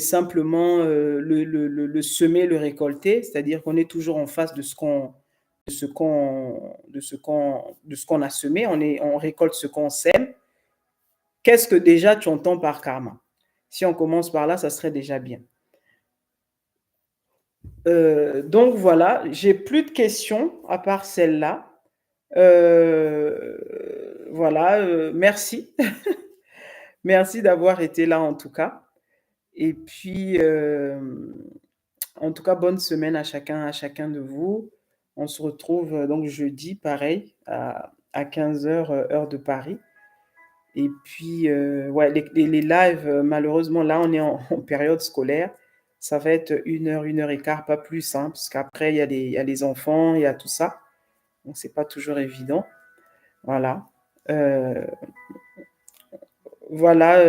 simplement le semer, le récolter, c'est-à-dire qu'on est toujours en face de ce qu'on a semé, on récolte ce qu'on sème. Qu'est-ce que déjà tu entends par karma? Si on commence par là, ça serait déjà bien. Donc voilà, j'ai plus de questions à part celle-là. Voilà, merci. Merci d'avoir été là en tout cas. Et puis, en tout cas, bonne semaine à chacun de vous. On se retrouve donc jeudi, pareil, à 15h, heure de Paris. Et puis, ouais, les lives, malheureusement, là, on est en période scolaire. Ça va être 1 heure et quart, pas plus, hein, parce qu'après, il y a les enfants, il y a tout ça. Donc, c'est pas toujours évident. Voilà. Voilà,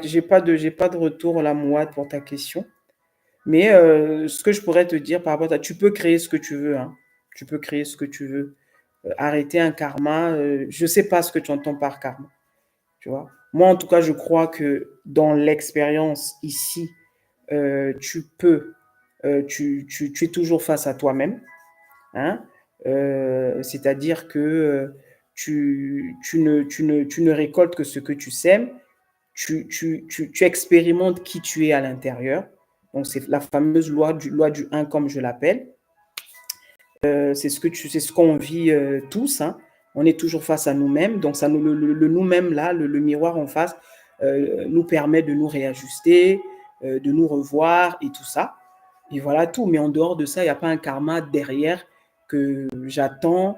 j'ai pas de retour là, Mouad, pour ta question. Mais ce que je pourrais te dire par rapport à ça, tu peux créer ce que tu veux, hein. Tu peux créer ce que tu veux. Arrêter un karma, je ne sais pas ce que tu entends par karma. Tu vois? Moi, en tout cas, je crois que dans l'expérience ici, tu peux, tu es toujours face à toi-même. Hein? C'est-à-dire que tu ne récoltes que ce que tu sèmes. Tu expérimentes qui tu es à l'intérieur. Donc, c'est la fameuse loi du 1, comme je l'appelle. C'est ce qu'on vit tous. Hein. On est toujours face à nous-mêmes. Donc, ça le nous-mêmes, là, le miroir en face, nous permet de nous réajuster, de nous revoir et tout ça. Et voilà tout. Mais en dehors de ça, il n'y a pas un karma derrière que j'attends,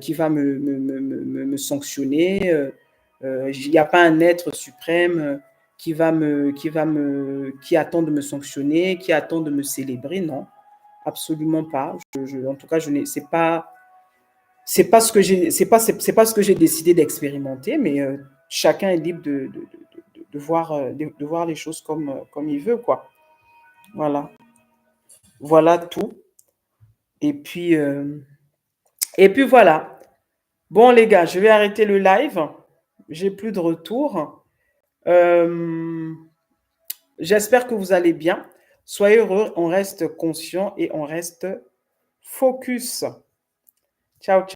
qui va me sanctionner. Il n'y a pas un être suprême qui attend de me sanctionner, qui attend de me célébrer. Non, absolument pas. En tout cas, c'est pas ce que j'ai décidé d'expérimenter, mais chacun est libre de voir les choses comme il veut, quoi. Voilà. Voilà tout. Et puis, et puis voilà. Bon, les gars, je vais arrêter le live. J'ai plus de retour. Euh, J'espère que vous allez bien. Soyez heureux, on reste conscient et on reste focus. Ciao, ciao.